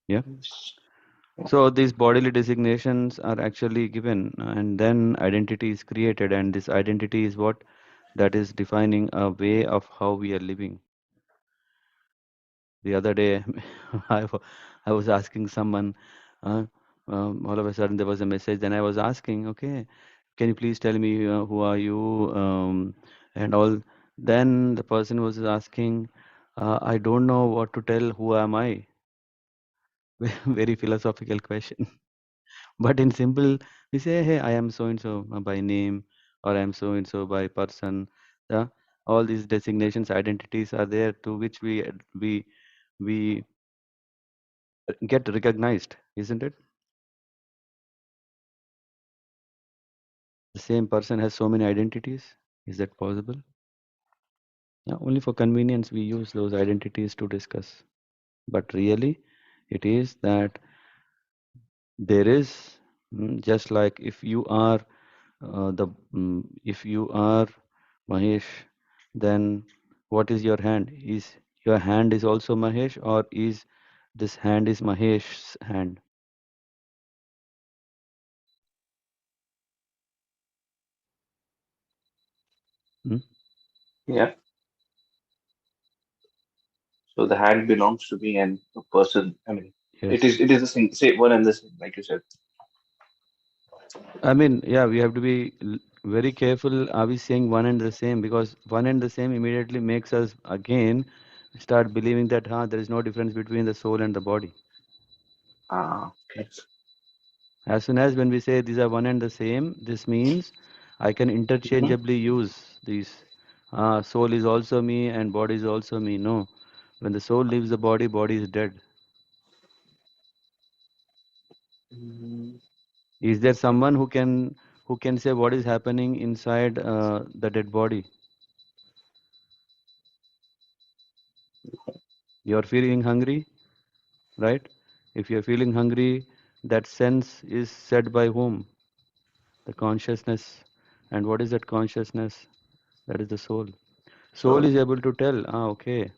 Speaker 1: Yeah.
Speaker 2: Yes.
Speaker 1: So these bodily designations are actually given, and then identity is created, and this identity is what? That is defining a way of how we are living. The other day, I was asking someone, uh, all of a sudden there was a message. Then I was asking, okay, can you please tell me who are you, and all. Then the person was asking, I don't know what to tell. Who am I? Very philosophical question. But in simple, we say, hey, I am so and so by name, or I am so and so by person. Yeah, all these designations, identities are there to which we get recognized, isn't it? The same person has so many identities. Is that possible? Yeah, only for convenience we use those identities to discuss. But really, it is that there is, just like if you are if you are Mahesh, then what is your hand? Is your hand is also Mahesh, or is this hand is Mahesh's hand? Hmm?
Speaker 2: Yeah. So the hand belongs to me and a person. I mean,
Speaker 1: Yes.
Speaker 2: it is the same one and the same, like you said.
Speaker 1: I mean, yeah, we have to be very careful. Are we saying one and the same? Because one and the same immediately makes us again start believing that there is no difference between the soul and the body.
Speaker 2: Ah, okay.
Speaker 1: As soon as when we say these are one and the same, this means I can
Speaker 2: Mhm.
Speaker 1: interchangeably use these. Soul is also me and body is also me. No, when the soul leaves the body, body is dead.
Speaker 2: Mm,
Speaker 1: Is there someone who can say what is happening inside the dead body? You're feeling hungry, right? If you're feeling hungry, that sense is said by whom? The consciousness. And what is that consciousness? That is the soul. Soul
Speaker 2: so
Speaker 1: is able to tell, okay.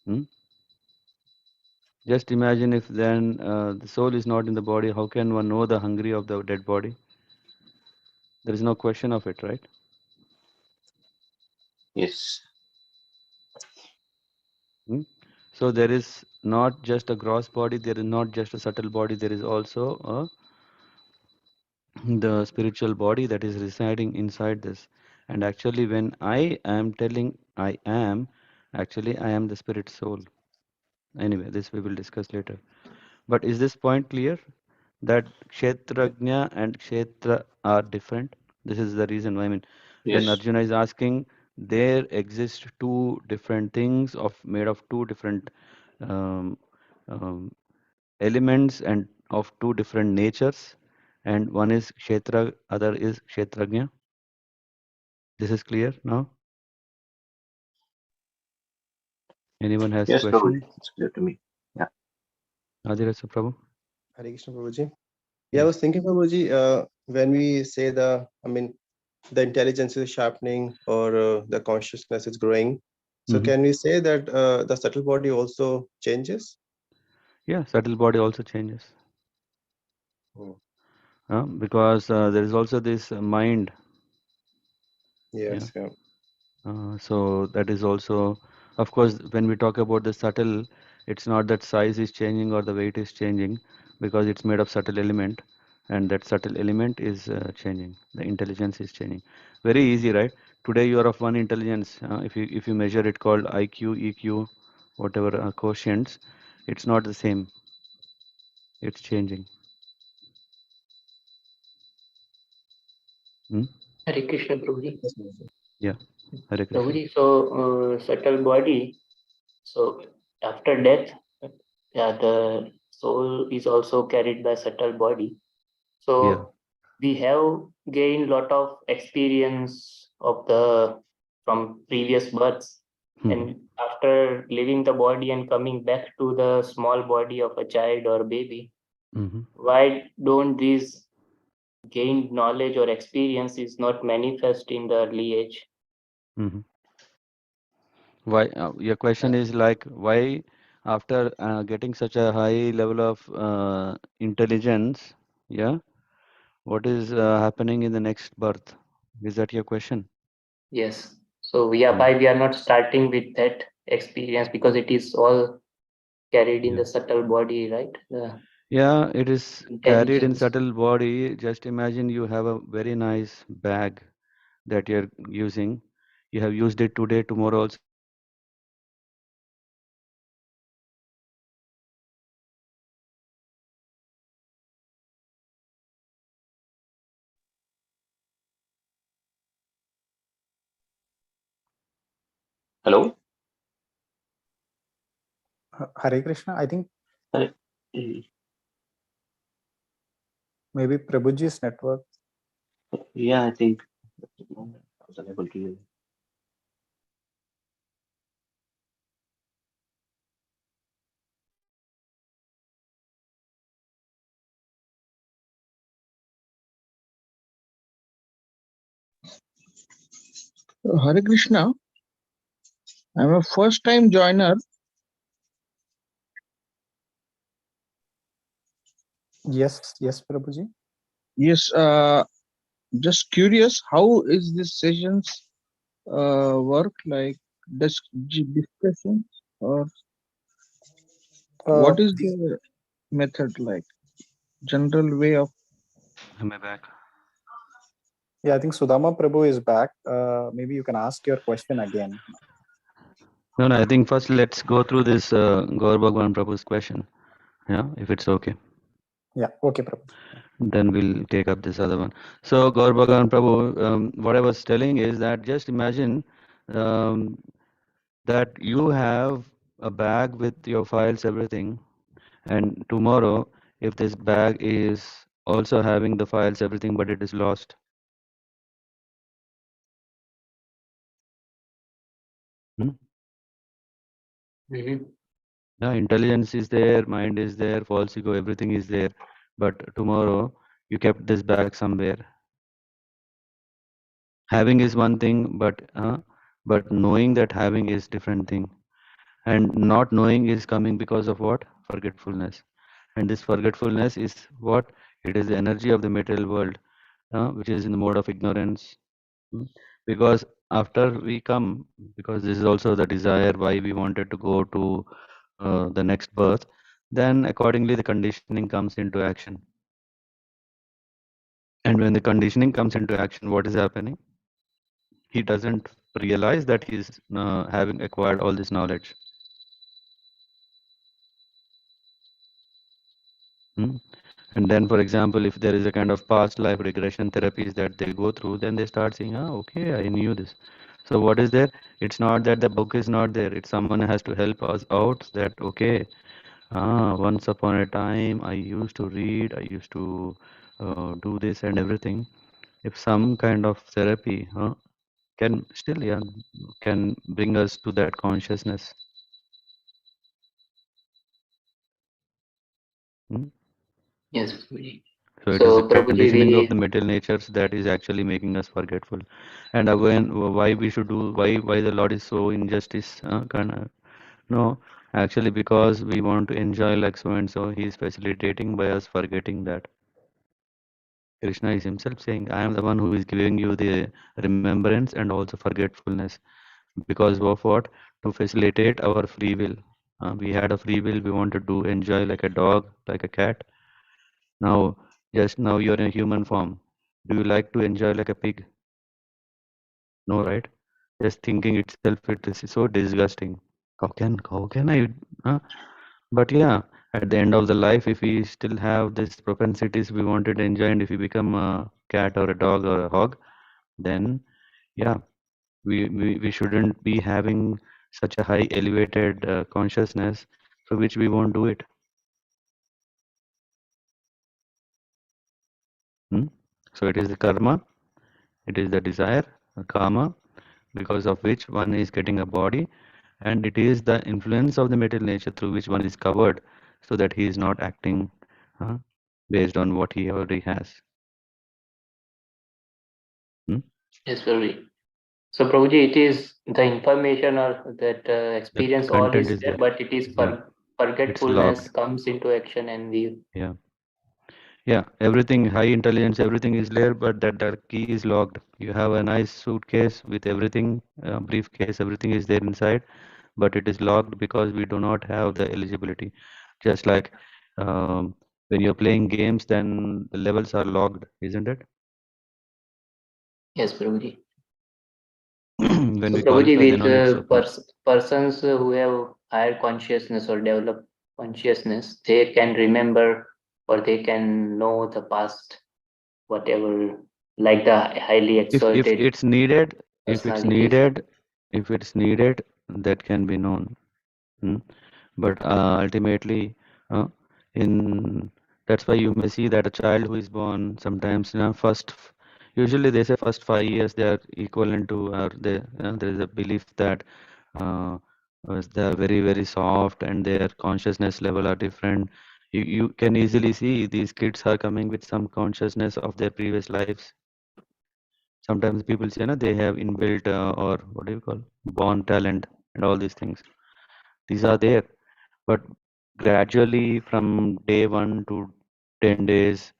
Speaker 1: Hmm? Just imagine if then the soul is not in the body, how can one know the hungry of the dead body? There is no question of it, right?
Speaker 2: yes.
Speaker 1: Hmm? So there is not just a gross body, there is not just a subtle body, there is also the spiritual body that is residing inside this. And actually, when I am telling I am, actually I am the spirit soul. Anyway, this we will discuss later. But is this point clear? That Kshetrajna and Kshetra are different. This is the reason why, I mean, when
Speaker 2: Yes.
Speaker 1: Arjuna is asking, there exist two different things made of two different um, um, elements and of two different natures, and one is Kshetra, other is Kshetrajna. This is clear now? Anyone has
Speaker 2: Yes, Prabhuji.
Speaker 1: questions?
Speaker 2: It's clear to me. Yeah.
Speaker 1: Adirasa Prabhu?
Speaker 7: Hare Krishna, Prabhuji. Yeah, I
Speaker 1: Yeah.
Speaker 7: was thinking, Prabhuji, when we say the intelligence is sharpening or the consciousness is growing, so
Speaker 1: Hmm.
Speaker 7: can we say that the subtle body also changes?
Speaker 1: Yeah, subtle body also changes.
Speaker 7: Oh,
Speaker 1: Because there is also this mind. Yeah.
Speaker 7: yes, yeah.
Speaker 1: So that is also, of course, when we talk about the subtle, it's not that size is changing or the weight is changing, because it's made of subtle element, and that subtle element is changing. The intelligence is changing. Very easy, right? Today you are of one intelligence. If you measure it called IQ, EQ, whatever quotients, it's not the same. It's changing. Hmm?
Speaker 5: Hare Krishna, Prabhuji.
Speaker 7: Yes, Prabhuji.
Speaker 1: Yeah. Hare Krishna.
Speaker 5: Prabhuji, so subtle body. So after death, yeah, the soul is also carried by subtle body.
Speaker 1: Yeah.
Speaker 5: So we have gained lot of experience of the from previous births,
Speaker 1: Hmm.
Speaker 5: and after leaving the body and coming back to the small body of a child or baby,
Speaker 1: Hmm.
Speaker 5: why don't these gained knowledge or experience is not manifest in the early age?
Speaker 1: Hmm. Why? Your question is like, why after getting such a high level of intelligence, yeah, what is happening in the next birth? Is that your question?
Speaker 5: Yes. So
Speaker 1: Hmm.
Speaker 5: why we are not starting with that experience, because it is all carried in
Speaker 1: Yeah.
Speaker 5: the subtle body, right? The
Speaker 1: Yeah, it is carried in
Speaker 5: intelligence.
Speaker 1: subtle body. Just imagine you have a very nice bag that you're using. You have used it today, tomorrow also you will use it. But after getting this bag, what is happening?
Speaker 2: Hello?
Speaker 6: Hare Krishna. I think
Speaker 2: Uh,
Speaker 6: maybe Prabhuji's network.
Speaker 2: Yeah, I think I was unable to hear.
Speaker 8: Hare Krishna, I'm a first time joiner.
Speaker 6: Yes, Prabhuji.
Speaker 8: Yes, just curious, how is this sessions work? Like discussion, or
Speaker 6: Uh,
Speaker 8: what is the method like? General way of.
Speaker 1: Am I back?
Speaker 6: yeah, I think Sudama Prabhu is back. Maybe you can ask your question again.
Speaker 1: No, no, I think first let's go through this Gaur Bhagwan Prabhu's question. Yeah, if it's okay.
Speaker 6: Yeah, okay, Prabhu.
Speaker 1: Then we'll take up this other one. So, Gaur Bhagavan Prabhu, what I was telling is that just imagine um, that you have a bag with your files, everything, and tomorrow, if this bag is also having the files, everything, but it is lost. Hmm?
Speaker 5: Mhm.
Speaker 1: Yeah, intelligence is there, mind is there, false ego, everything is there, but tomorrow you kept this bag somewhere. Having is one thing, but knowing that having is different thing. And not knowing is coming because of what? Forgetfulness. And this forgetfulness is what? It is the energy of the material world, which is in the mode of ignorance. Mm. Because after we come, because this is also the desire why we wanted to go to the next birth, then accordingly the conditioning comes into action. And when the conditioning comes into action, what is happening? He doesn't realize that he's having acquired all this knowledge. Hmm? And then, for example, if there is a kind of past life regression therapies that they go through, then they start saying, ah, okay, I knew this. So what is there? It's not that the book is not there. It's someone has to help us out that, okay, once upon a time, I used to read, I used to do this and everything. If some kind of therapy can still, yeah, can bring us to that consciousness. Hmm?
Speaker 5: Yes, Prabhuji.
Speaker 1: So it is the
Speaker 5: So Prabhuji,
Speaker 1: conditioning of the
Speaker 5: we
Speaker 1: material natures that is actually making us forgetful. And again, why we should do, why the Lord is so injustice? No, actually because we want to enjoy like so and so, He is facilitating by us forgetting that. Krishna is himself saying, I am the one who is giving you the remembrance and also forgetfulness. Because of what? To facilitate our free will. We had a free will, we wanted to enjoy like a dog, like a cat. Now, just now you're in a human form. Do you like to enjoy like a pig? No, right? Just thinking itself, it is so disgusting. How can I? Uh, but yeah, at the end of the life, if we still have this propensities we wanted to enjoy, and if we become a cat or a dog or a hog, then yeah, we shouldn't be having such a high elevated consciousness for which we won't do it. Hmm? So it is the karma, it is the desire, karma, because of which one is getting a body, and it is the influence of the material nature through which one is covered, so that he is not acting uh, based on what he already has. Hmm?
Speaker 5: yes, Prabhuji. So Prabhuji, it is the information or that
Speaker 1: The
Speaker 5: experience all
Speaker 1: content
Speaker 5: is
Speaker 1: is
Speaker 5: there,
Speaker 1: there.
Speaker 5: but it is
Speaker 1: Yeah, it's
Speaker 5: forgetfulness
Speaker 1: logged.
Speaker 5: comes into action and we.
Speaker 1: Yeah, everything, high intelligence, everything is there, but that key is locked. You have a nice suitcase with everything, briefcase, everything is there inside, but it is locked because we do not have the eligibility. Just like when you're playing games, then the levels are locked, isn't it?
Speaker 5: Yes, Prabhuji.
Speaker 1: When
Speaker 5: So
Speaker 1: we
Speaker 5: Prabhuji,
Speaker 1: qualify, then
Speaker 5: with
Speaker 1: only it's open.
Speaker 5: persons who have higher consciousness or developed consciousness, they can remember or they can know the past, whatever, like the highly
Speaker 1: If
Speaker 5: exalted
Speaker 1: it's needed, if it's
Speaker 5: personalities.
Speaker 1: needed, if it's needed, that can be known. Hmm? But ultimately, uh, in that's why you may see that a child who is born sometimes, usually they say first 5 years they are equivalent to, or there is a belief that uh, they are very soft and their consciousness level are different. You can easily see these kids are coming with some consciousness of their previous lives. Sometimes people say, no, they have inbuilt or what do you call born talent and all these things. These are there, but gradually from day 1 to 10 days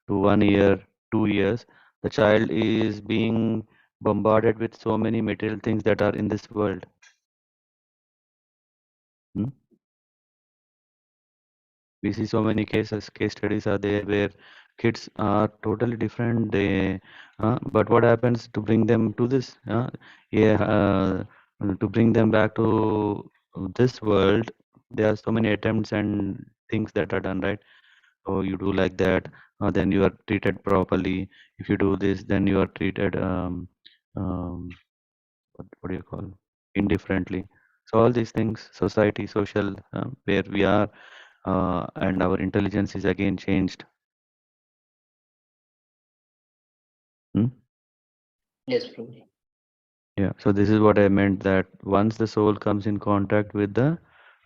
Speaker 1: to 1 year, 2 years, the child is being bombarded with so many material things that are in this world. Hmm? We see so many case studies are there where kids are totally different. But what happens to bring them to this? To bring them back to this world, there are so many attempts and things that are done, right? Oh, you do like that, then you are treated properly. If you do this, then you are treated um, what do you call indifferently. So all these things, society, social, where we are, and our intelligence is again changed. Hmm?
Speaker 5: Yes, Prabhuji.
Speaker 1: Yeah. So this is what I meant, that once the soul comes in contact with the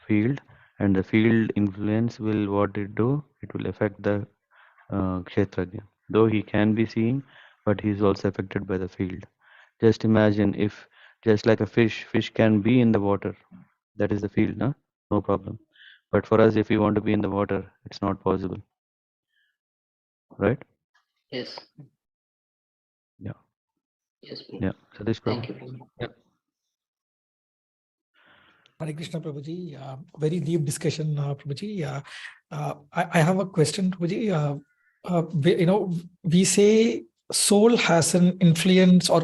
Speaker 1: field, and the field influence will what it do? It will affect the kshetrajna. Though he can be seen, but he is also affected by the field. Just imagine if, just like a fish can be in the water. That is the field, no? No problem. But for us, if we want to be in the water, it's not possible, right?
Speaker 5: Yes,
Speaker 1: Yeah.
Speaker 5: yes, Prabhuji.
Speaker 1: Yeah. So this
Speaker 5: Thank
Speaker 1: problem.
Speaker 5: you, Prabhuji.
Speaker 1: Yeah.
Speaker 9: Hare Krishna, Prabhuji. Very deep discussion, Prabhuji. I have a question, Prabhuji. We say soul has an influence, or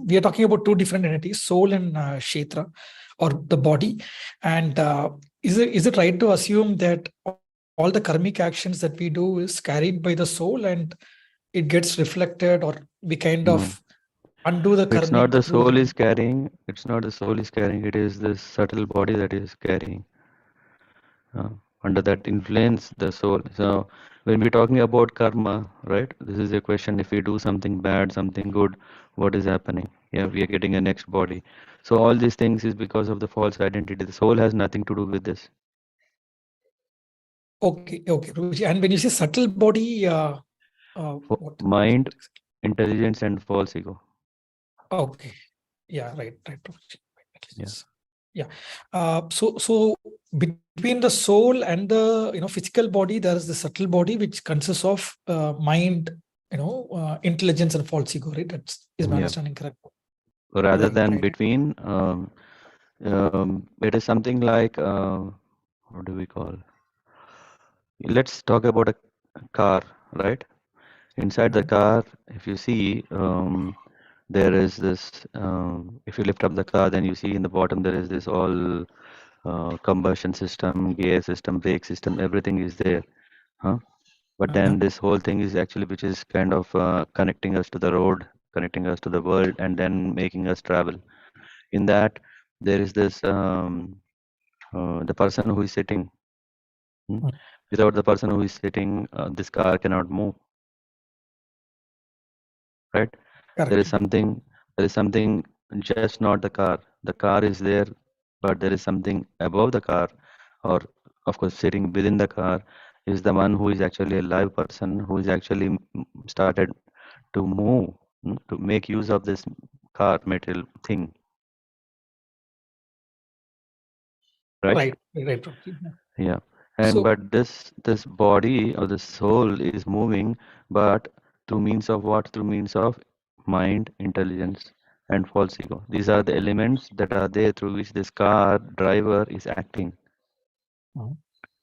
Speaker 9: we are talking about two different entities, soul and kshetra, or the body. And is it right to assume that all the karmic actions that we do is carried by the soul and it gets reflected, or we kind
Speaker 1: No.
Speaker 9: of undo the
Speaker 1: It's not
Speaker 9: karmic
Speaker 1: the
Speaker 9: through
Speaker 1: soul
Speaker 9: the.
Speaker 1: is carrying, it's not the soul is carrying, it is this subtle body that is carrying. Under that influence, the soul. So when we're talking about karma, right? This is a question: if we do something bad, something good, what is happening? Yeah, we are getting a next body. So all these things is because of the false identity. The soul has nothing to do with this.
Speaker 9: Okay, Prabhuji. And when you say subtle body, what?
Speaker 1: Mind, intelligence, and false ego.
Speaker 9: Okay. Yeah, right, Prabhuji.
Speaker 1: Yeah.
Speaker 9: Yeah. So between the soul and the physical body, there is the subtle body which consists of mind, intelligence and false ego, right? Is my
Speaker 1: Yeah.
Speaker 9: understanding correct?
Speaker 1: Rather
Speaker 9: Right,
Speaker 1: than
Speaker 9: right.
Speaker 1: between, it is something like what do we call? Let's talk about a car, right? Inside the car, if you see, there is this. If you lift up the car, then you see in the bottom there is this all combustion system, gear system, brake system, everything is there. Huh? But then this whole thing is actually, which is kind of connecting us to the road, connecting us to the world, and then making us travel. In that, there is this the person who is sitting. Without the person who is sitting, this car cannot move. Right?
Speaker 9: Correct.
Speaker 1: There is something, just not the car. The car is there, but there is something above the car, or of course sitting within the car is the one who is actually a live person who is actually started to move, to make use of this car material thing. Right?
Speaker 9: Right.
Speaker 1: Yeah. And
Speaker 9: So,
Speaker 1: but this body or the soul is moving, but through means of what? Through means of mind, intelligence, and false ego. These are the elements that are there through which this car driver is acting.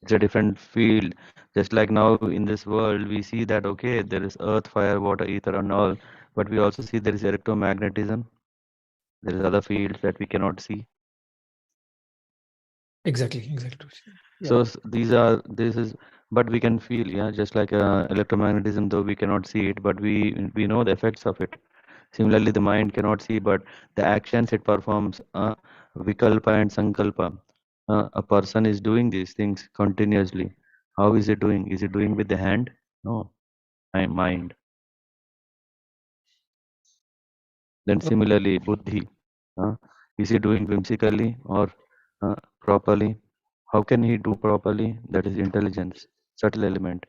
Speaker 1: It's a different field. Just like now in this world, we see that okay, there is earth, fire, water, ether, and all, but we also see there is electromagnetism. There is other fields that we cannot see.
Speaker 9: exactly. Yeah.
Speaker 1: So this is, but we can feel, yeah, just like electromagnetism, though we cannot see it, but we know the effects of it. Similarly, the mind cannot see, but the actions it performs, vikalpa and sankalpa. A person is doing these things continuously. How is it doing? Is it doing with the hand? No, mind. Then similarly, buddhi. Is he doing whimsically or properly? How can he do properly? That is intelligence, subtle element.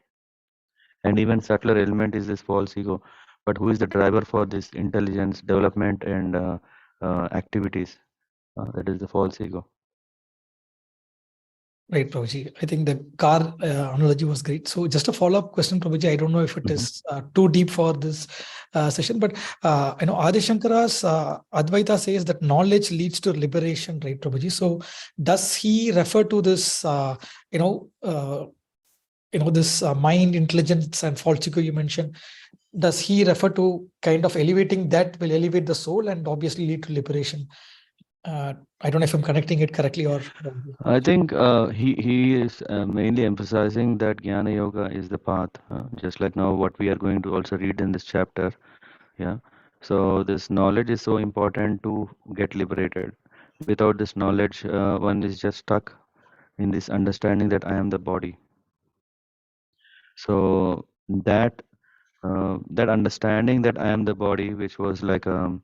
Speaker 1: And even subtler element is this false ego. But who is the driver for this intelligence, development, and activities? That is the false ego.
Speaker 9: Right, Prabhuji. I think the car analogy was great. So just a follow-up question, Prabhuji. I don't know if it is too deep for this session, but Adi Shankara's Advaita says that knowledge leads to liberation, right, Prabhuji? So does he refer to this, this mind, intelligence, and false ego you mentioned? Does he refer to kind of elevating that will elevate the soul and obviously lead to liberation? I don't know if I'm connecting it correctly or.
Speaker 1: I think he is mainly emphasizing that Jnana Yoga is the path, just like now what we are going to also read in this chapter. Yeah. So this knowledge is so important to get liberated. Without this knowledge, one is just stuck in this understanding that I am the body. So that understanding that I am the body, which was like a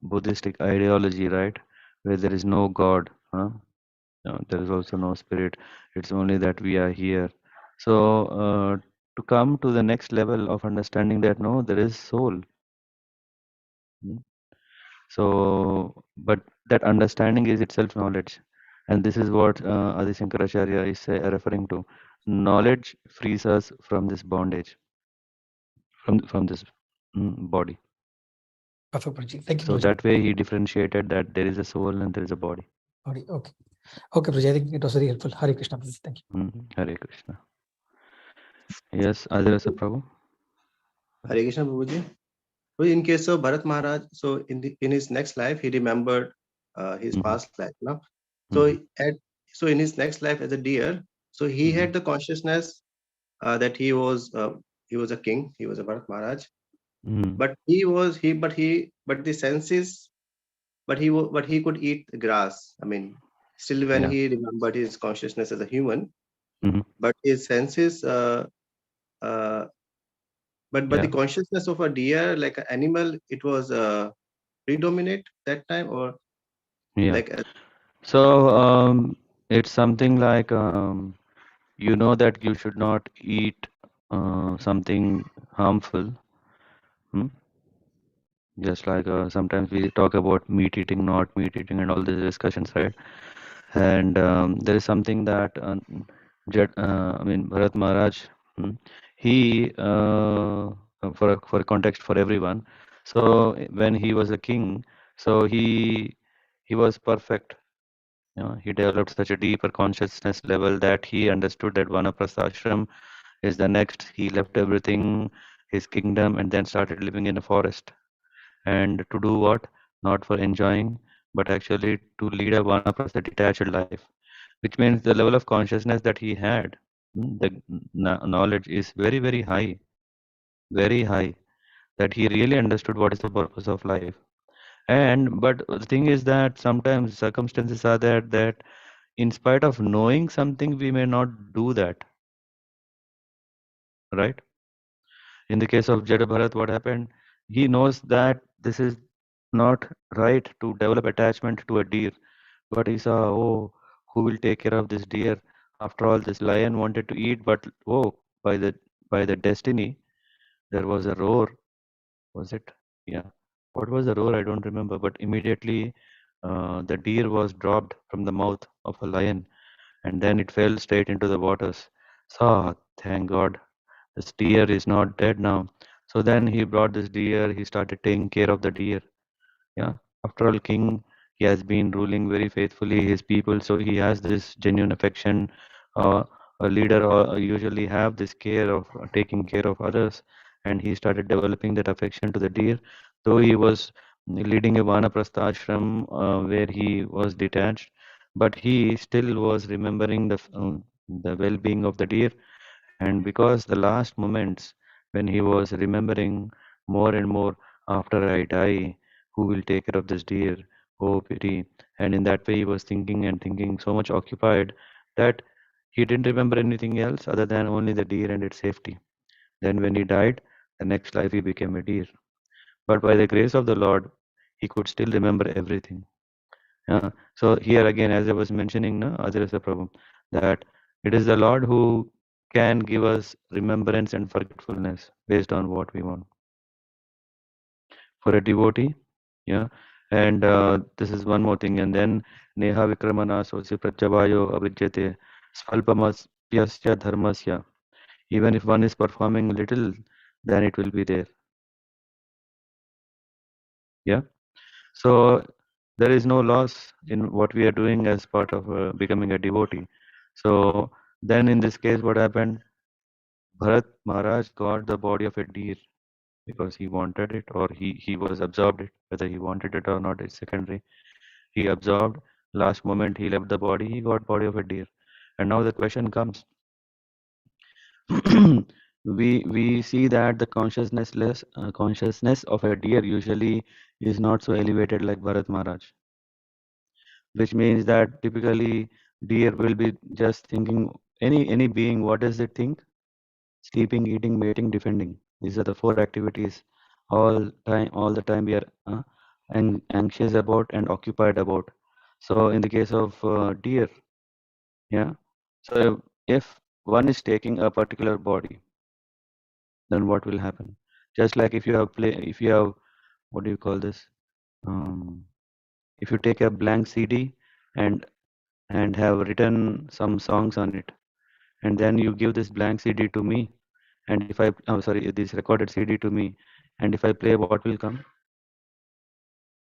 Speaker 1: Buddhistic ideology, right, where there is no God, there is also no spirit. It's only that we are here. So to come to the next level of understanding that no, there is soul. So, but that understanding is itself knowledge, and this is what Adi Shankaracharya is referring to. Knowledge frees us from this bondage, from this body.
Speaker 9: Thank you,
Speaker 1: So
Speaker 9: Prabhuji.
Speaker 1: that way he differentiated that there is a soul and there is a body.
Speaker 9: Okay. Okay, Prabhuji. I think it was very helpful. Hare Krishna, Prabhuji. Thank you.
Speaker 1: Hare Krishna. Yes, Adirasa Prabhu.
Speaker 7: Hare Krishna, Prabhuji. So in case of Bharat Maharaj, so in his next life, he remembered his past life. No? So in his next life as a deer, So he had the consciousness that he was a king, he was a Bharat Maharaj, but the senses, but he could eat grass. I mean, still when
Speaker 1: Yeah.
Speaker 7: he remembered his consciousness as a human,
Speaker 1: Mhm.
Speaker 7: but his senses, but the
Speaker 1: Yeah.
Speaker 7: consciousness of a deer, like an animal, it was predominate that time, or
Speaker 1: Yeah.
Speaker 7: like
Speaker 1: So it's something like you know that you should not eat something harmful. Hmm? Just like sometimes we talk about meat eating, not meat eating, and all these discussions, right? And there is something that I mean Bharat Maharaj, hmm, he for context for everyone. So when he was a king, so he was perfect. You know, he developed such a deeper consciousness level that he understood that Vanaprastha is the next. He left everything, his kingdom, and then started living in a forest. And to do what? Not for enjoying, but actually to lead a Vanaprastha detached life, which means the level of consciousness that he had, the knowledge is very, very high, that he really understood what is the purpose of life. And but the thing is that sometimes circumstances are there that in spite of knowing something, we may not do that, right? In the case of Jada Bharat, what happened? He knows that this is not right to develop attachment to a deer, but he saw, oh, who will take care of this deer? After all, this lion wanted to eat, but oh, by the destiny, there was a roar. Was it? Yeah. What was the roar? I don't remember. But immediately, the deer was dropped from the mouth of a lion, and then it fell straight into the waters. So, thank God, this deer is not dead now. So then he brought this deer. He started taking care of the deer. Yeah. After all, king, he has been ruling very faithfully his people, so he has this genuine affection. A leader usually have this care of taking care of others, and he started developing that affection to the deer. Though he was leading a vanaprastha ashram where he was detached, but he still was remembering the well-being of the deer. And because the last moments when he was remembering more and more, after I die, who will take care of this deer? Oh, pity. And in that way, he was thinking and thinking, so much occupied that he didn't remember anything else other than only the deer and its safety. Then, when he died, the next life he became a deer. But by the grace of the Lord, he could still remember everything. So here again, as I was mentioning, no, Adirasa Prabhu, that it is the Lord who can give us remembrance and forgetfulness based on what we want. For a devotee, yeah. And this is one more thing. And then Neha Vikramana Sosi Pratyavayo Avijyate Svalpamasya Dharmasya. Even if one is performing little, then it will be there. Yeah. So there is no loss in what we are doing as part of becoming a devotee. So then in this case, what happened? Bharat Maharaj got the body of a deer because he wanted it, or he was absorbed it. Whether he wanted it or not is secondary. He absorbed. Last moment he left the body. He got body of a deer. And now the question comes. we see that the consciousness of a deer usually is not so elevated like Bharat Maharaj, which means that typically deer will be just thinking any being, what does it think? Sleeping, eating, mating, defending. These are the four activities all the time we are anxious about and occupied about. So in the case of deer, yeah, so if one is taking a particular body, then what will happen? Just like if you have, what do you call this? If you take a blank CD and have written some songs on it, and then you give this blank CD to me, and if this recorded CD to me, and if I play, what will come?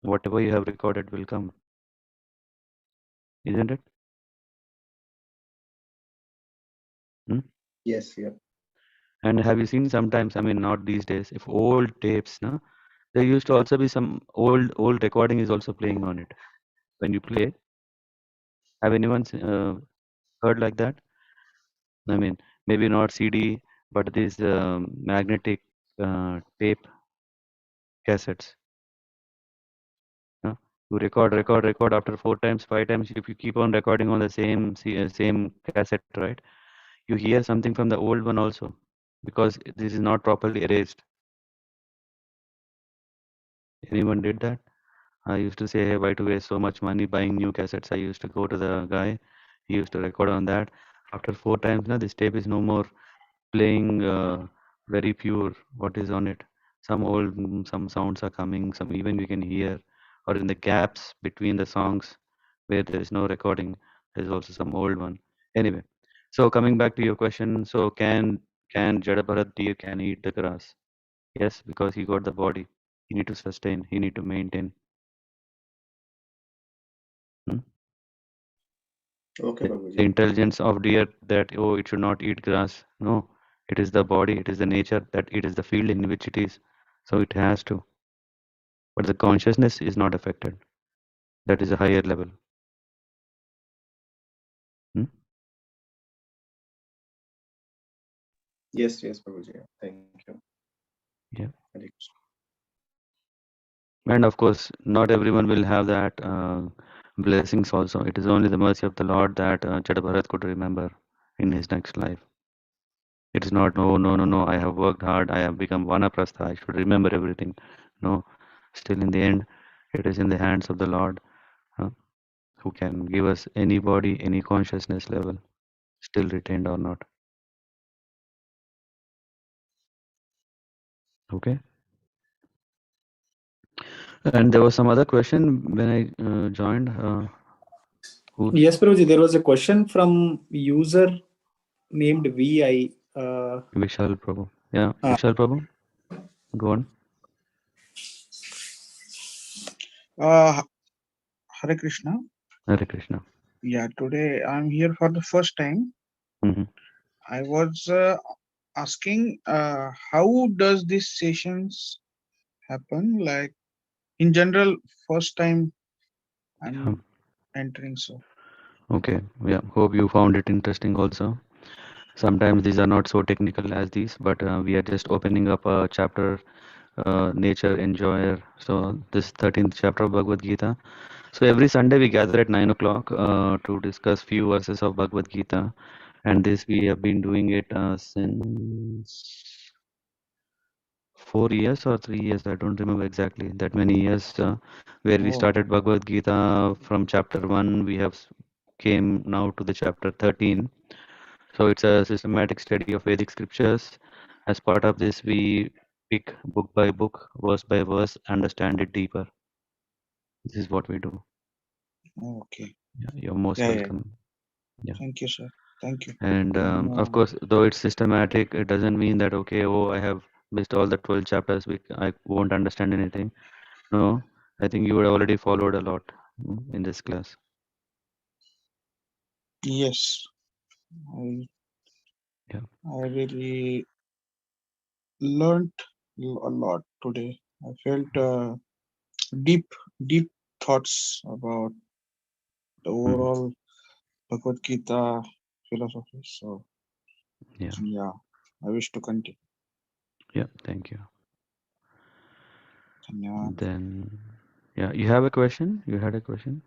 Speaker 1: Whatever you have recorded will come, isn't it? Hmm?
Speaker 7: yes, yeah.
Speaker 1: And have you seen sometimes, I mean, not these days, if old tapes, no, there used to also be some old recording is also playing on it. When you play, have anyone heard like that? I mean, maybe not CD, but these magnetic tape cassettes. You record after 4 times, 5 times. If you keep on recording on the same cassette, right? You hear something from the old one also, because this is not properly erased. Anyone did that? I used to say, hey, why to waste so much money buying new cassettes? I used to go to the guy. He used to record on that. After 4 times, now this tape is no more playing very pure. What is on it? Some sounds are coming. Some even we can hear, or in the gaps between the songs where there is no recording, there's also some old one. Anyway, so coming back to your question, so can Jada deer can eat the grass? Yes, because he got the body. He need to sustain. He need to maintain. Hmm?
Speaker 7: Okay,
Speaker 1: The
Speaker 7: Prabhuji.
Speaker 1: intelligence of deer that it should not eat grass. No, it is the body. It is the nature that it is the field in which it is. So it has to. But the consciousness is not affected. That is a higher level. Hmm?
Speaker 7: Yes, Prabhuji. Thank you.
Speaker 1: Yeah.
Speaker 7: Hare Krishna.
Speaker 1: And of course, not everyone will have that blessings also. It is only the mercy of the Lord that Jada Bharat could remember in his next life. It is not, no, I have worked hard, I have become Vanaprastha, I should remember everything. No, still in the end, it is in the hands of the Lord who can give us any body, any consciousness level, still retained or not. Okay. And there was some other question when I joined.
Speaker 6: Yes, Prabhuji, there was a question from user named VI.
Speaker 1: Vishal Prabhu. Yeah, Vishal Prabhu. Go on.
Speaker 8: Hare Krishna.
Speaker 1: Hare Krishna.
Speaker 8: Yeah, today I'm here for the first time.
Speaker 1: Mm-hmm.
Speaker 8: I was asking how does these sessions happen? Like in general, first time I'm entering, so.
Speaker 1: Okay. Yeah. Hope you found it interesting also. Sometimes these are not so technical as these, but we are just opening up a chapter, nature enjoyer. So this 13th chapter of Bhagavad Gita. So every Sunday we gather at 9 o'clock to discuss few verses of Bhagavad Gita, and this we have been doing it since 4 years or 3 years. I don't remember exactly that many years. Where we started Bhagavad Gita from chapter 1, we have came now to the chapter 13. So it's a systematic study of Vedic scriptures. As part of this, we pick book by book, verse by verse, understand it deeper. This is what we do.
Speaker 8: Okay.
Speaker 1: Yeah, you're most welcome. Yeah.
Speaker 8: Thank you, sir. Thank you.
Speaker 1: And of course, though it's systematic, it doesn't mean that, okay, oh, I have missed all the 12 chapters, I won't understand anything. No, I think you would already followed a lot in this class.
Speaker 8: Yes. I really learned a lot today. I felt deep thoughts about the overall Bhagavad Gita philosophy. So yeah, I wish to continue.
Speaker 1: Yeah, thank you.
Speaker 8: Dhanyavad.
Speaker 1: Then, yeah, you have a question? You had a question?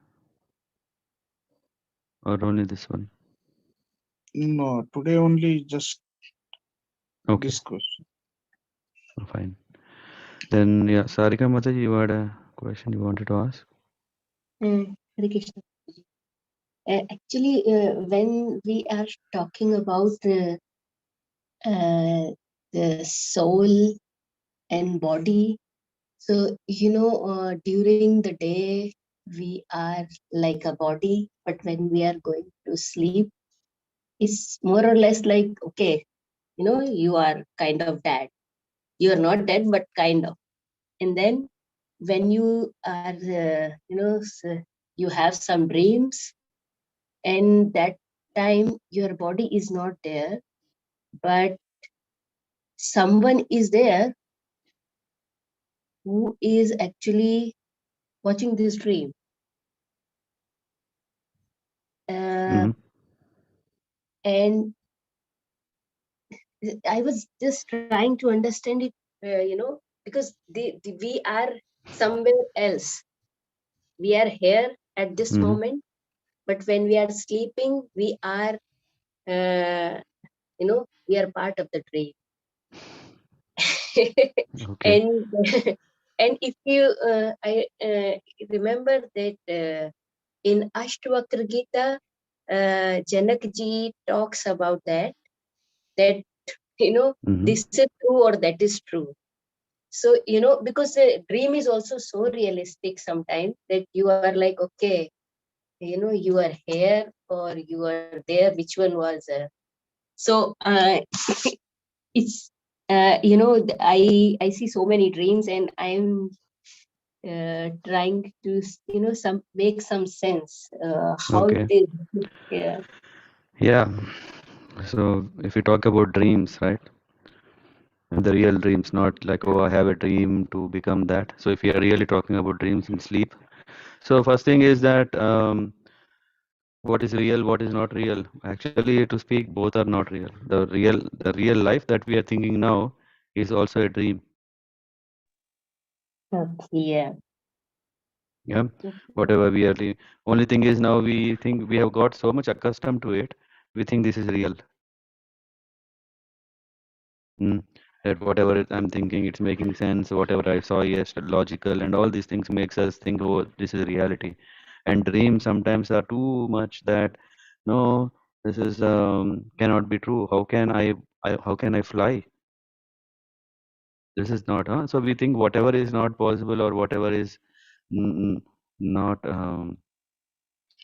Speaker 1: Or only this one?
Speaker 8: No, today only just this question.
Speaker 1: Oh, fine. Then, yeah, Sarika Mataji, you had a question you wanted to ask?
Speaker 10: Hare Krishna. Actually, when we are talking about the soul and body, so during the day we are like a body, but when we are going to sleep, it's more or less like, okay, you are kind of dead. You are not dead, but kind of. And then when you are, you have some dreams, and that time your body is not there, but someone is there who is actually watching this dream. And I was just trying to understand it, because we are somewhere else. We are here at this moment, but when we are sleeping, we are, we are part of the dream.
Speaker 1: Okay.
Speaker 10: And and if you, I remember that in Ashtavakra Gita, Janakji talks about that this is true or that is true. So, because the dream is also so realistic sometimes that you are like, okay, you are here or you are there, which one was? So, it's, I see so many dreams and I'm trying to, make some sense how
Speaker 1: Okay.
Speaker 10: it is. Yeah.
Speaker 1: Yeah. So if we talk about dreams, right? The real dreams, not like, oh, I have a dream to become that. So if we are really talking about dreams in sleep, so first thing is that what is real, what is not real. Actually, to speak, both are not real. The real life that we are thinking now is also a dream.
Speaker 10: Yeah.
Speaker 1: Yeah. Whatever we are, only thing is now we think we have got so much accustomed to it. We think this is real. That whatever I'm thinking, it's making sense. Whatever I saw yesterday, logical, and all these things makes us think, oh, this is reality. And dreams sometimes are too much that, no, this is cannot be true. How can I fly? This is not, huh? So we think whatever is not possible or whatever is not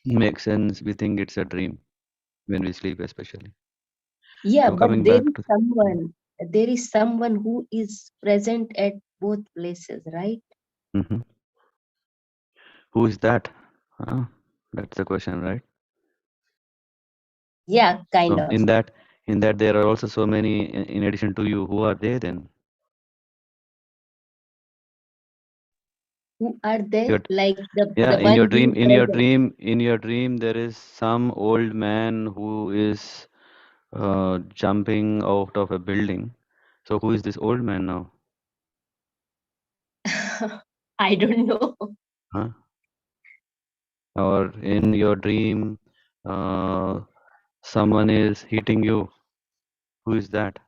Speaker 1: makes sense. We think it's a dream when we sleep, especially.
Speaker 10: Yeah,
Speaker 1: So
Speaker 10: but
Speaker 1: coming back to
Speaker 10: there is someone who is present at both places, right?
Speaker 1: who is that? That's the question, right?
Speaker 10: Yeah, kind
Speaker 1: So
Speaker 10: of.
Speaker 1: in that there are also so many in addition to you. Who are they then?
Speaker 10: Who are they?
Speaker 1: Your,
Speaker 10: Like
Speaker 1: yeah,
Speaker 10: the one who is present.
Speaker 1: in your dream, there is some old man who is jumping out of a building. So who is this old man now?
Speaker 10: I don't know.
Speaker 1: Huh? Or in your dream, someone is hitting you. Who is that?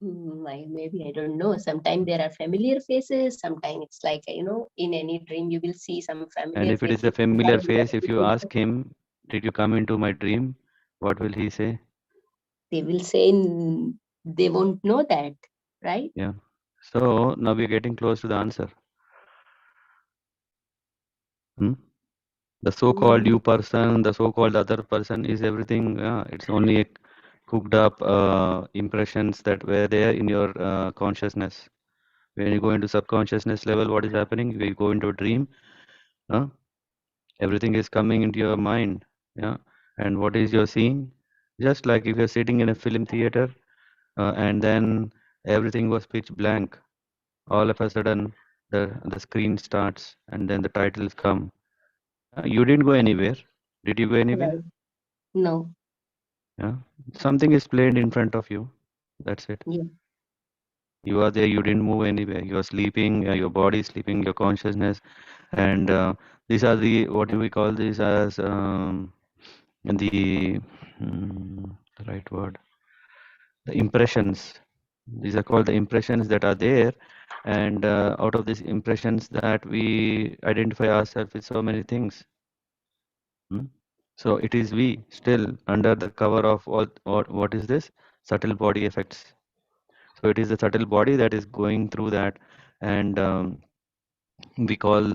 Speaker 10: Maybe I don't know. Sometimes there are familiar faces. Sometimes it's like, in any dream you will see some
Speaker 1: And
Speaker 10: familiar
Speaker 1: if it is a
Speaker 10: faces.
Speaker 1: familiar face, if you ask him, did you come into my dream? What will he say?
Speaker 10: They will say they won't know that, right?
Speaker 1: Yeah. So now we're getting close to the answer. The so-called you person, the so-called other person is everything. It's only cooked up impressions that were there in your consciousness. When you go into subconsciousness level, what is happening? We go into a dream. Everything is coming into your mind. Yeah. And what is your seeing? Just like if you're sitting in a film theater and then everything was pitch blank. All of a sudden, the screen starts and then the titles come. You didn't go anywhere. Did you go anywhere?
Speaker 10: Right. No.
Speaker 1: Yeah. Something is played in front of you. That's it.
Speaker 10: Yeah.
Speaker 1: You are there. You didn't move anywhere. You are sleeping. Your body is sleeping. Your consciousness, and these are the what do we call these as the the right word, the impressions. These are called the impressions that are there, and out of these impressions that we identify ourselves with so many things. So it is we still under the cover of all, or what is this? Subtle body effects. So it is the subtle body that is going through that, and we call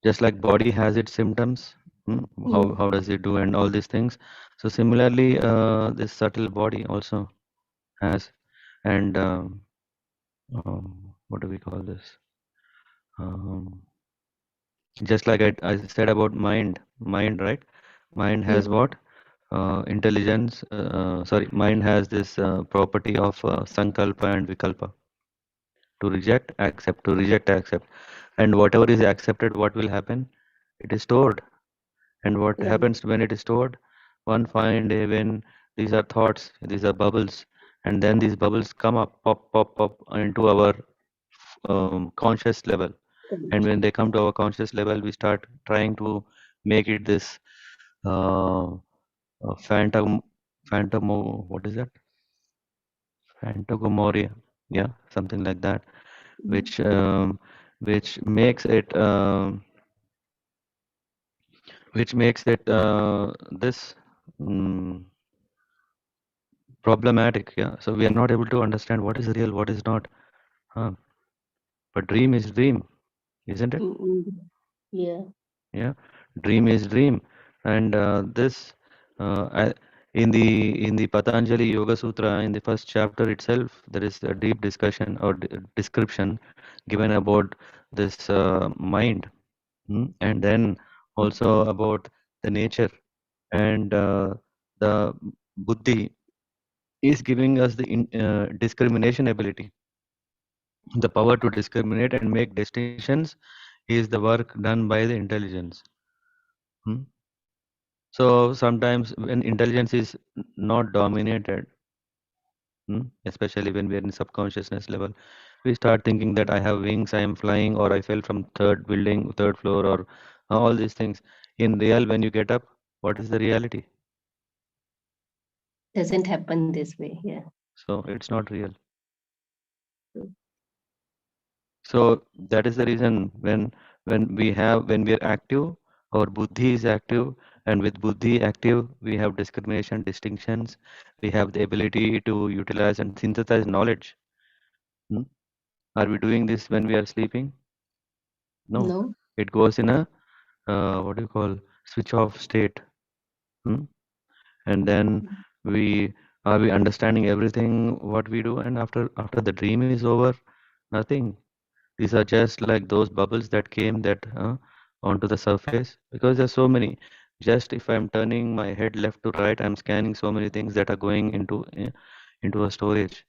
Speaker 1: just like body has its symptoms. How does it do and all these things. So similarly, this subtle body also has, and what do we call this? Um, just like I said about mind, right? Mind has what? Intelligence. Sorry, mind has this property of sankalpa and vikalpa. To reject, accept, to reject, accept. And whatever is accepted, what will happen? It is stored. And what
Speaker 10: Right.
Speaker 1: happens when it is stored? One fine day when These are thoughts, these are bubbles, and then these bubbles come up, pop into our conscious level. And when they come to our conscious level, we start trying to make it this what is that? Phantasmagoria, yeah, something like that, which makes it this um, problematic. Yeah, so we are not able to understand what is real, what is not. Huh. But dream is dream, isn't it?
Speaker 10: Yeah.
Speaker 1: Yeah, dream is dream, and this in the Patanjali Yoga Sutra, in the first chapter itself, there is a deep discussion or description given about this mind, and then also about the nature, and the buddhi is giving us the discrimination ability, the power to discriminate and make distinctions is the work done by the intelligence. Hmm? So sometimes when intelligence is not dominated, especially when we are in subconsciousness level, we start thinking that I have wings, I am flying, or I fell from third building, third floor, or all these things. In real, when you get up, what is the reality?
Speaker 10: Doesn't happen this way. Yeah.
Speaker 1: So it's not real.
Speaker 10: True.
Speaker 1: So that is the reason when we are active, our buddhi is active, and with buddhi active, we have discrimination, distinctions. We have the ability to utilize and synthesize knowledge. Hmm? Are we doing this when we are sleeping? No.
Speaker 10: No.
Speaker 1: It goes in a what do you call switch off state. Hmm? And then we we understanding everything what we do, and after the dream is over, nothing. These are just like those bubbles that came that onto the surface, because there's so many. Just if I'm turning my head left to right, I'm scanning so many things that are going into a storage.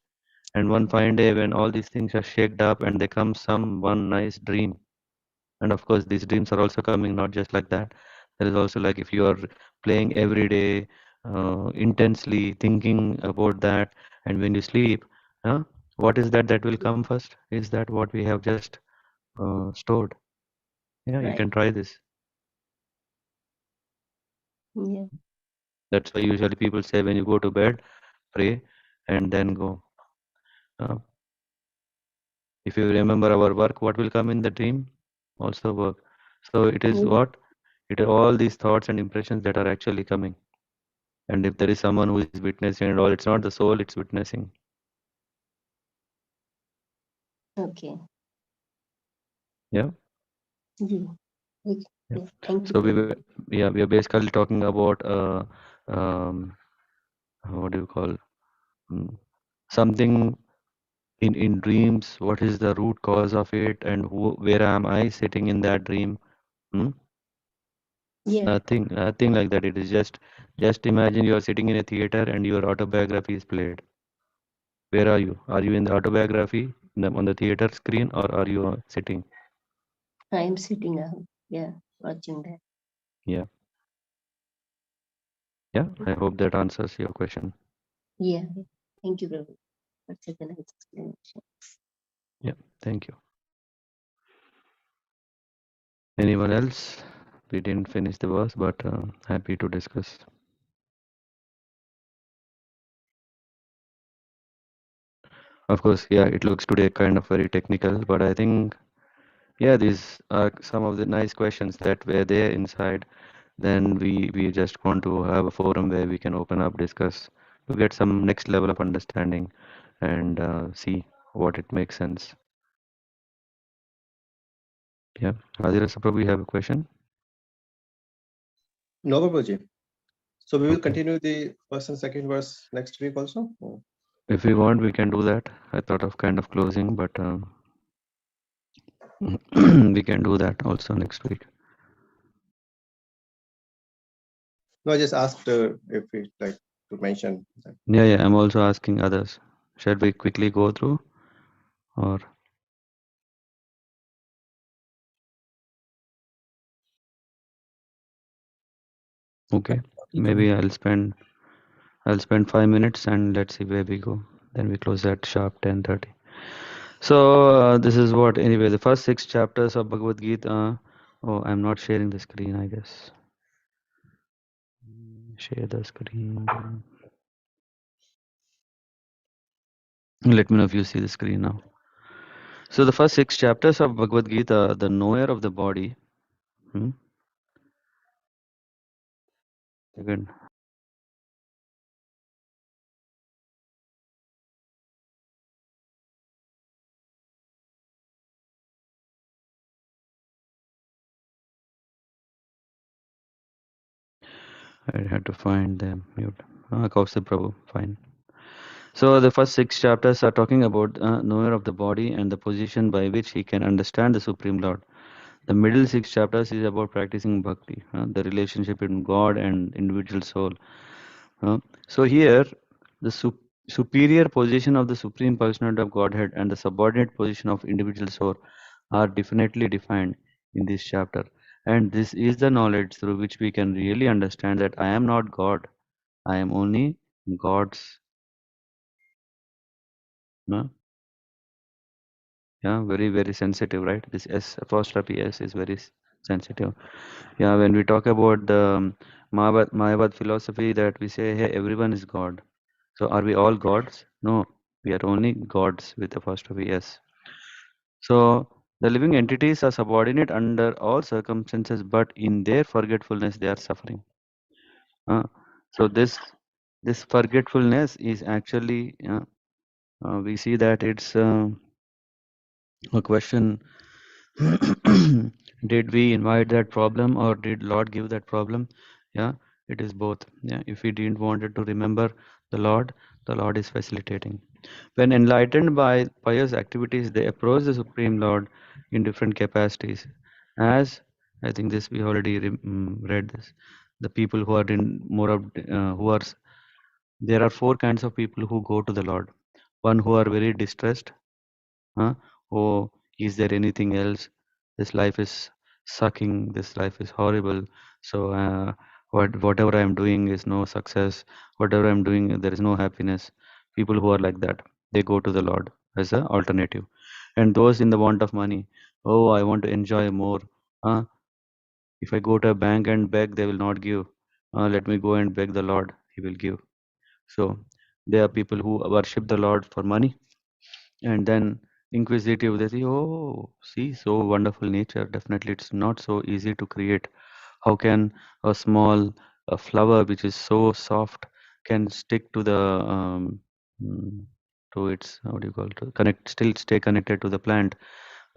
Speaker 1: And one fine day when all these things are shaked up and there comes some one nice dream. And of course, these dreams are also coming not just like that. There is also like if you are playing every day, intensely thinking about that, and when you sleep, what is that will come first? Is that what we have just stored? Yeah, you
Speaker 10: Right.
Speaker 1: can try this.
Speaker 10: Yeah.
Speaker 1: That's why usually people say when you go to bed, pray and then go. Uh, if you remember our work, what will come in the dream? Also work. So it is what? It are all these thoughts and impressions that are actually coming. And if there is someone who is witnessing and all, it's not the soul, it's witnessing.
Speaker 10: Okay.
Speaker 1: Yeah.
Speaker 10: Yeah. Okay.
Speaker 1: Yeah.
Speaker 10: Yeah. Thank you,
Speaker 1: So
Speaker 10: Prabhu.
Speaker 1: we are basically talking about what do you call mm, something in dreams. What is the root cause of it, and where am I sitting in that dream? Hmm?
Speaker 10: Yeah.
Speaker 1: Nothing like that. It is just imagine you are sitting in a theater and your autobiography is played. Where are you? Are you in the autobiography on the theater screen, or are you sitting?
Speaker 10: I'm sitting up. Yeah. Watching that.
Speaker 1: Yeah. Yeah. I hope that answers your question.
Speaker 10: Yeah. Thank you, Prabhu, for such a nice explanation.
Speaker 1: Yeah. Thank you. Anyone else? We didn't finish the verse, but happy to discuss. Of course, yeah, it looks today kind of very technical, but I think, yeah, these are some of the nice questions that were there inside. Then we just want to have a forum where we can open up, discuss, to get some next level of understanding, and see what it makes sense. Yeah, Adira Prabhu, we have a question.
Speaker 7: No, Babaji. So we will
Speaker 1: Okay.
Speaker 7: continue the first and second verse next week also.
Speaker 1: If we want, we can do that. I thought of kind of closing, but we can do that also next week.
Speaker 7: No, I just asked if we like to mention that.
Speaker 1: Yeah, I'm also asking others. Shall we quickly go through, or okay? Maybe I'll spend I'll spend 5 minutes and let's see where we go. Then we close at sharp 10:30. So this is what, anyway, the first 6 chapters of Bhagavad Gita. Oh, I'm not sharing the screen, I guess. Share the screen. Let me know if you see the screen now. So the first 6 chapters of Bhagavad Gita, the knower of the body. Again, I had to find them. Mute. Kaustubh Prabhu, fine. So the first 6 chapters are talking about knower of the body and the position by which he can understand the Supreme Lord. The middle 6 chapters is about practicing bhakti, the relationship between God and individual soul. So here, the superior position of the Supreme Personality of Godhead and the subordinate position of individual soul are definitely defined in this chapter. And this is the knowledge through which we can really understand that I am not God. I am only God's. Yeah, very, very sensitive, right? This S apostrophe S is very sensitive. Yeah, when we talk about the Mayavad philosophy, that we say, hey, everyone is God. So are we all gods? No, we are only gods with apostrophe S. So the living entities are subordinate under all circumstances, but in their forgetfulness, they are suffering. So this forgetfulness is actually, we see that it's a question. Did we invite that problem or did Lord give that problem? Yeah, it is both. Yeah, if we didn't wanted to remember the Lord is facilitating. When enlightened by pious activities, they approach the Supreme Lord in different capacities. As I think this we already read this. The people who are in more of there are 4 kinds of people who go to the Lord. One who are very distressed. Oh, is there anything else? This life is sucking. This life is horrible. So whatever I am doing is no success. Whatever I am doing, there is no happiness. People who are like that, they go to the Lord as an alternative. And those in the want of money, oh, I want to enjoy more. If I go to a bank and beg, they will not give. Let me go and beg the Lord, He will give. So there are people who worship the Lord for money, and then inquisitive, they say, oh, see, so wonderful nature. Definitely, it's not so easy to create. How can a small flower, which is so soft, can stick to the to its, how do you call it, still stay connected to the plant,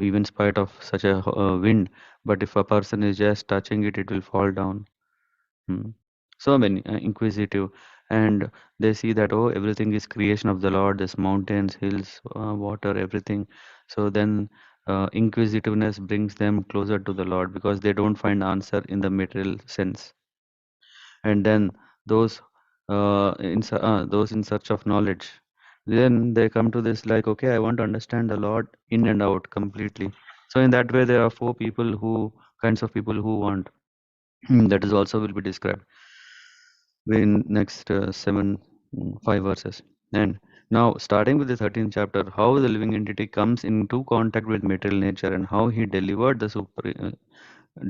Speaker 1: even in spite of such a wind. But if a person is just touching it, it will fall down. So many inquisitive, and they see that, oh, everything is creation of the Lord, this mountains, hills, water, everything. So then inquisitiveness brings them closer to the Lord, because they don't find answer in the material sense. And then those those in search of knowledge, then they come to this, like, okay, I want to understand the Lord in and out completely. So in that way, there are 4 kinds of people who want. That is also will be described in next 5 verses. And now, starting with the 13th chapter, how the living entity comes into contact with material nature and how he delivered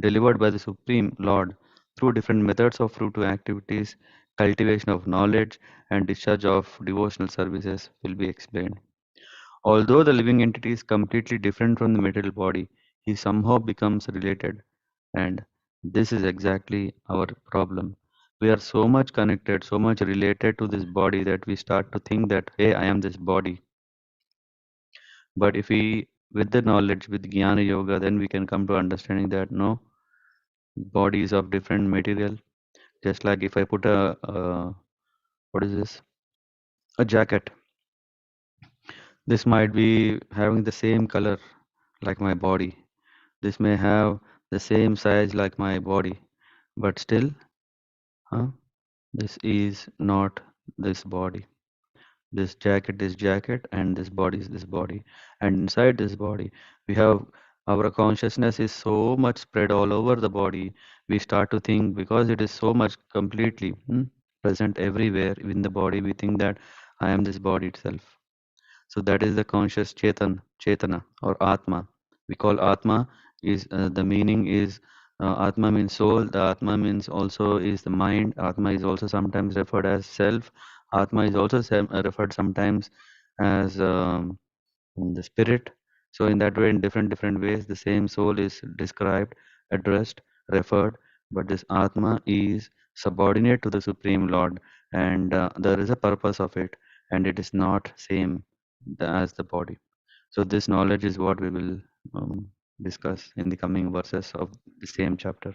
Speaker 1: delivered by the Supreme Lord through different methods of fruitful activities, cultivation of knowledge, and discharge of devotional services will be explained. Although the living entity is completely different from the material body, he somehow becomes related. And this is exactly our problem. We are so much connected, so much related to this body that we start to think that, hey, I am this body. But if we, with the knowledge, with Jnana Yoga, then we can come to understanding that no, body is of different material. Just like if I put what is this? A jacket. This might be having the same color like my body. This may have the same size like my body, but still, this is not this body. This jacket is jacket, and this body is this body. And inside this body, we have our consciousness is so much spread all over the body. We start to think, because it is so much completely present everywhere in the body. We think that I am this body itself. So that is the conscious Chetana or Atma. We call Atma is the meaning is Atma means soul. The Atma means also is the mind. Atma is also sometimes referred as self. Atma is also referred sometimes as the spirit. So in that way, in different ways, the same soul is described, addressed, referred, but this Atma is subordinate to the Supreme Lord, and there is a purpose of it, and it is not same as the body. So this knowledge is what we will discuss in the coming verses of the same chapter.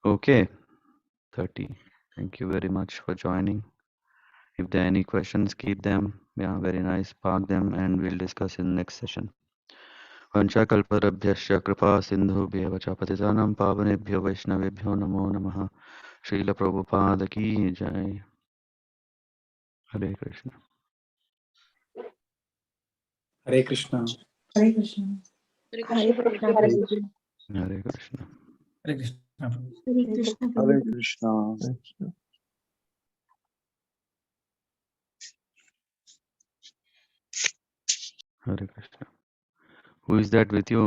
Speaker 1: Okay, 30. Thank you very much for joining. If there are any questions, keep them. Yeah, very nice. Park them, and we'll discuss in the next session. वंशाकल्पतरुभ्यश्च कृपा सिन्धुभ्येव च पतितानां पावनेभ्यो वैष्णवेभ्यो नमो नमः. श्रीलप्रभुपाद की जय. हरे Krishna.
Speaker 6: Hare Krishna.
Speaker 3: Hare Krishna.
Speaker 10: Hare Krishna,
Speaker 7: Hare
Speaker 10: Prabhuji.
Speaker 1: Hare Krishna.
Speaker 9: Hare Krishna.
Speaker 10: Hare Krishna,
Speaker 8: Hare
Speaker 10: Prabhuji.
Speaker 8: Krishna.
Speaker 1: Hare Krishna. Who is that with you?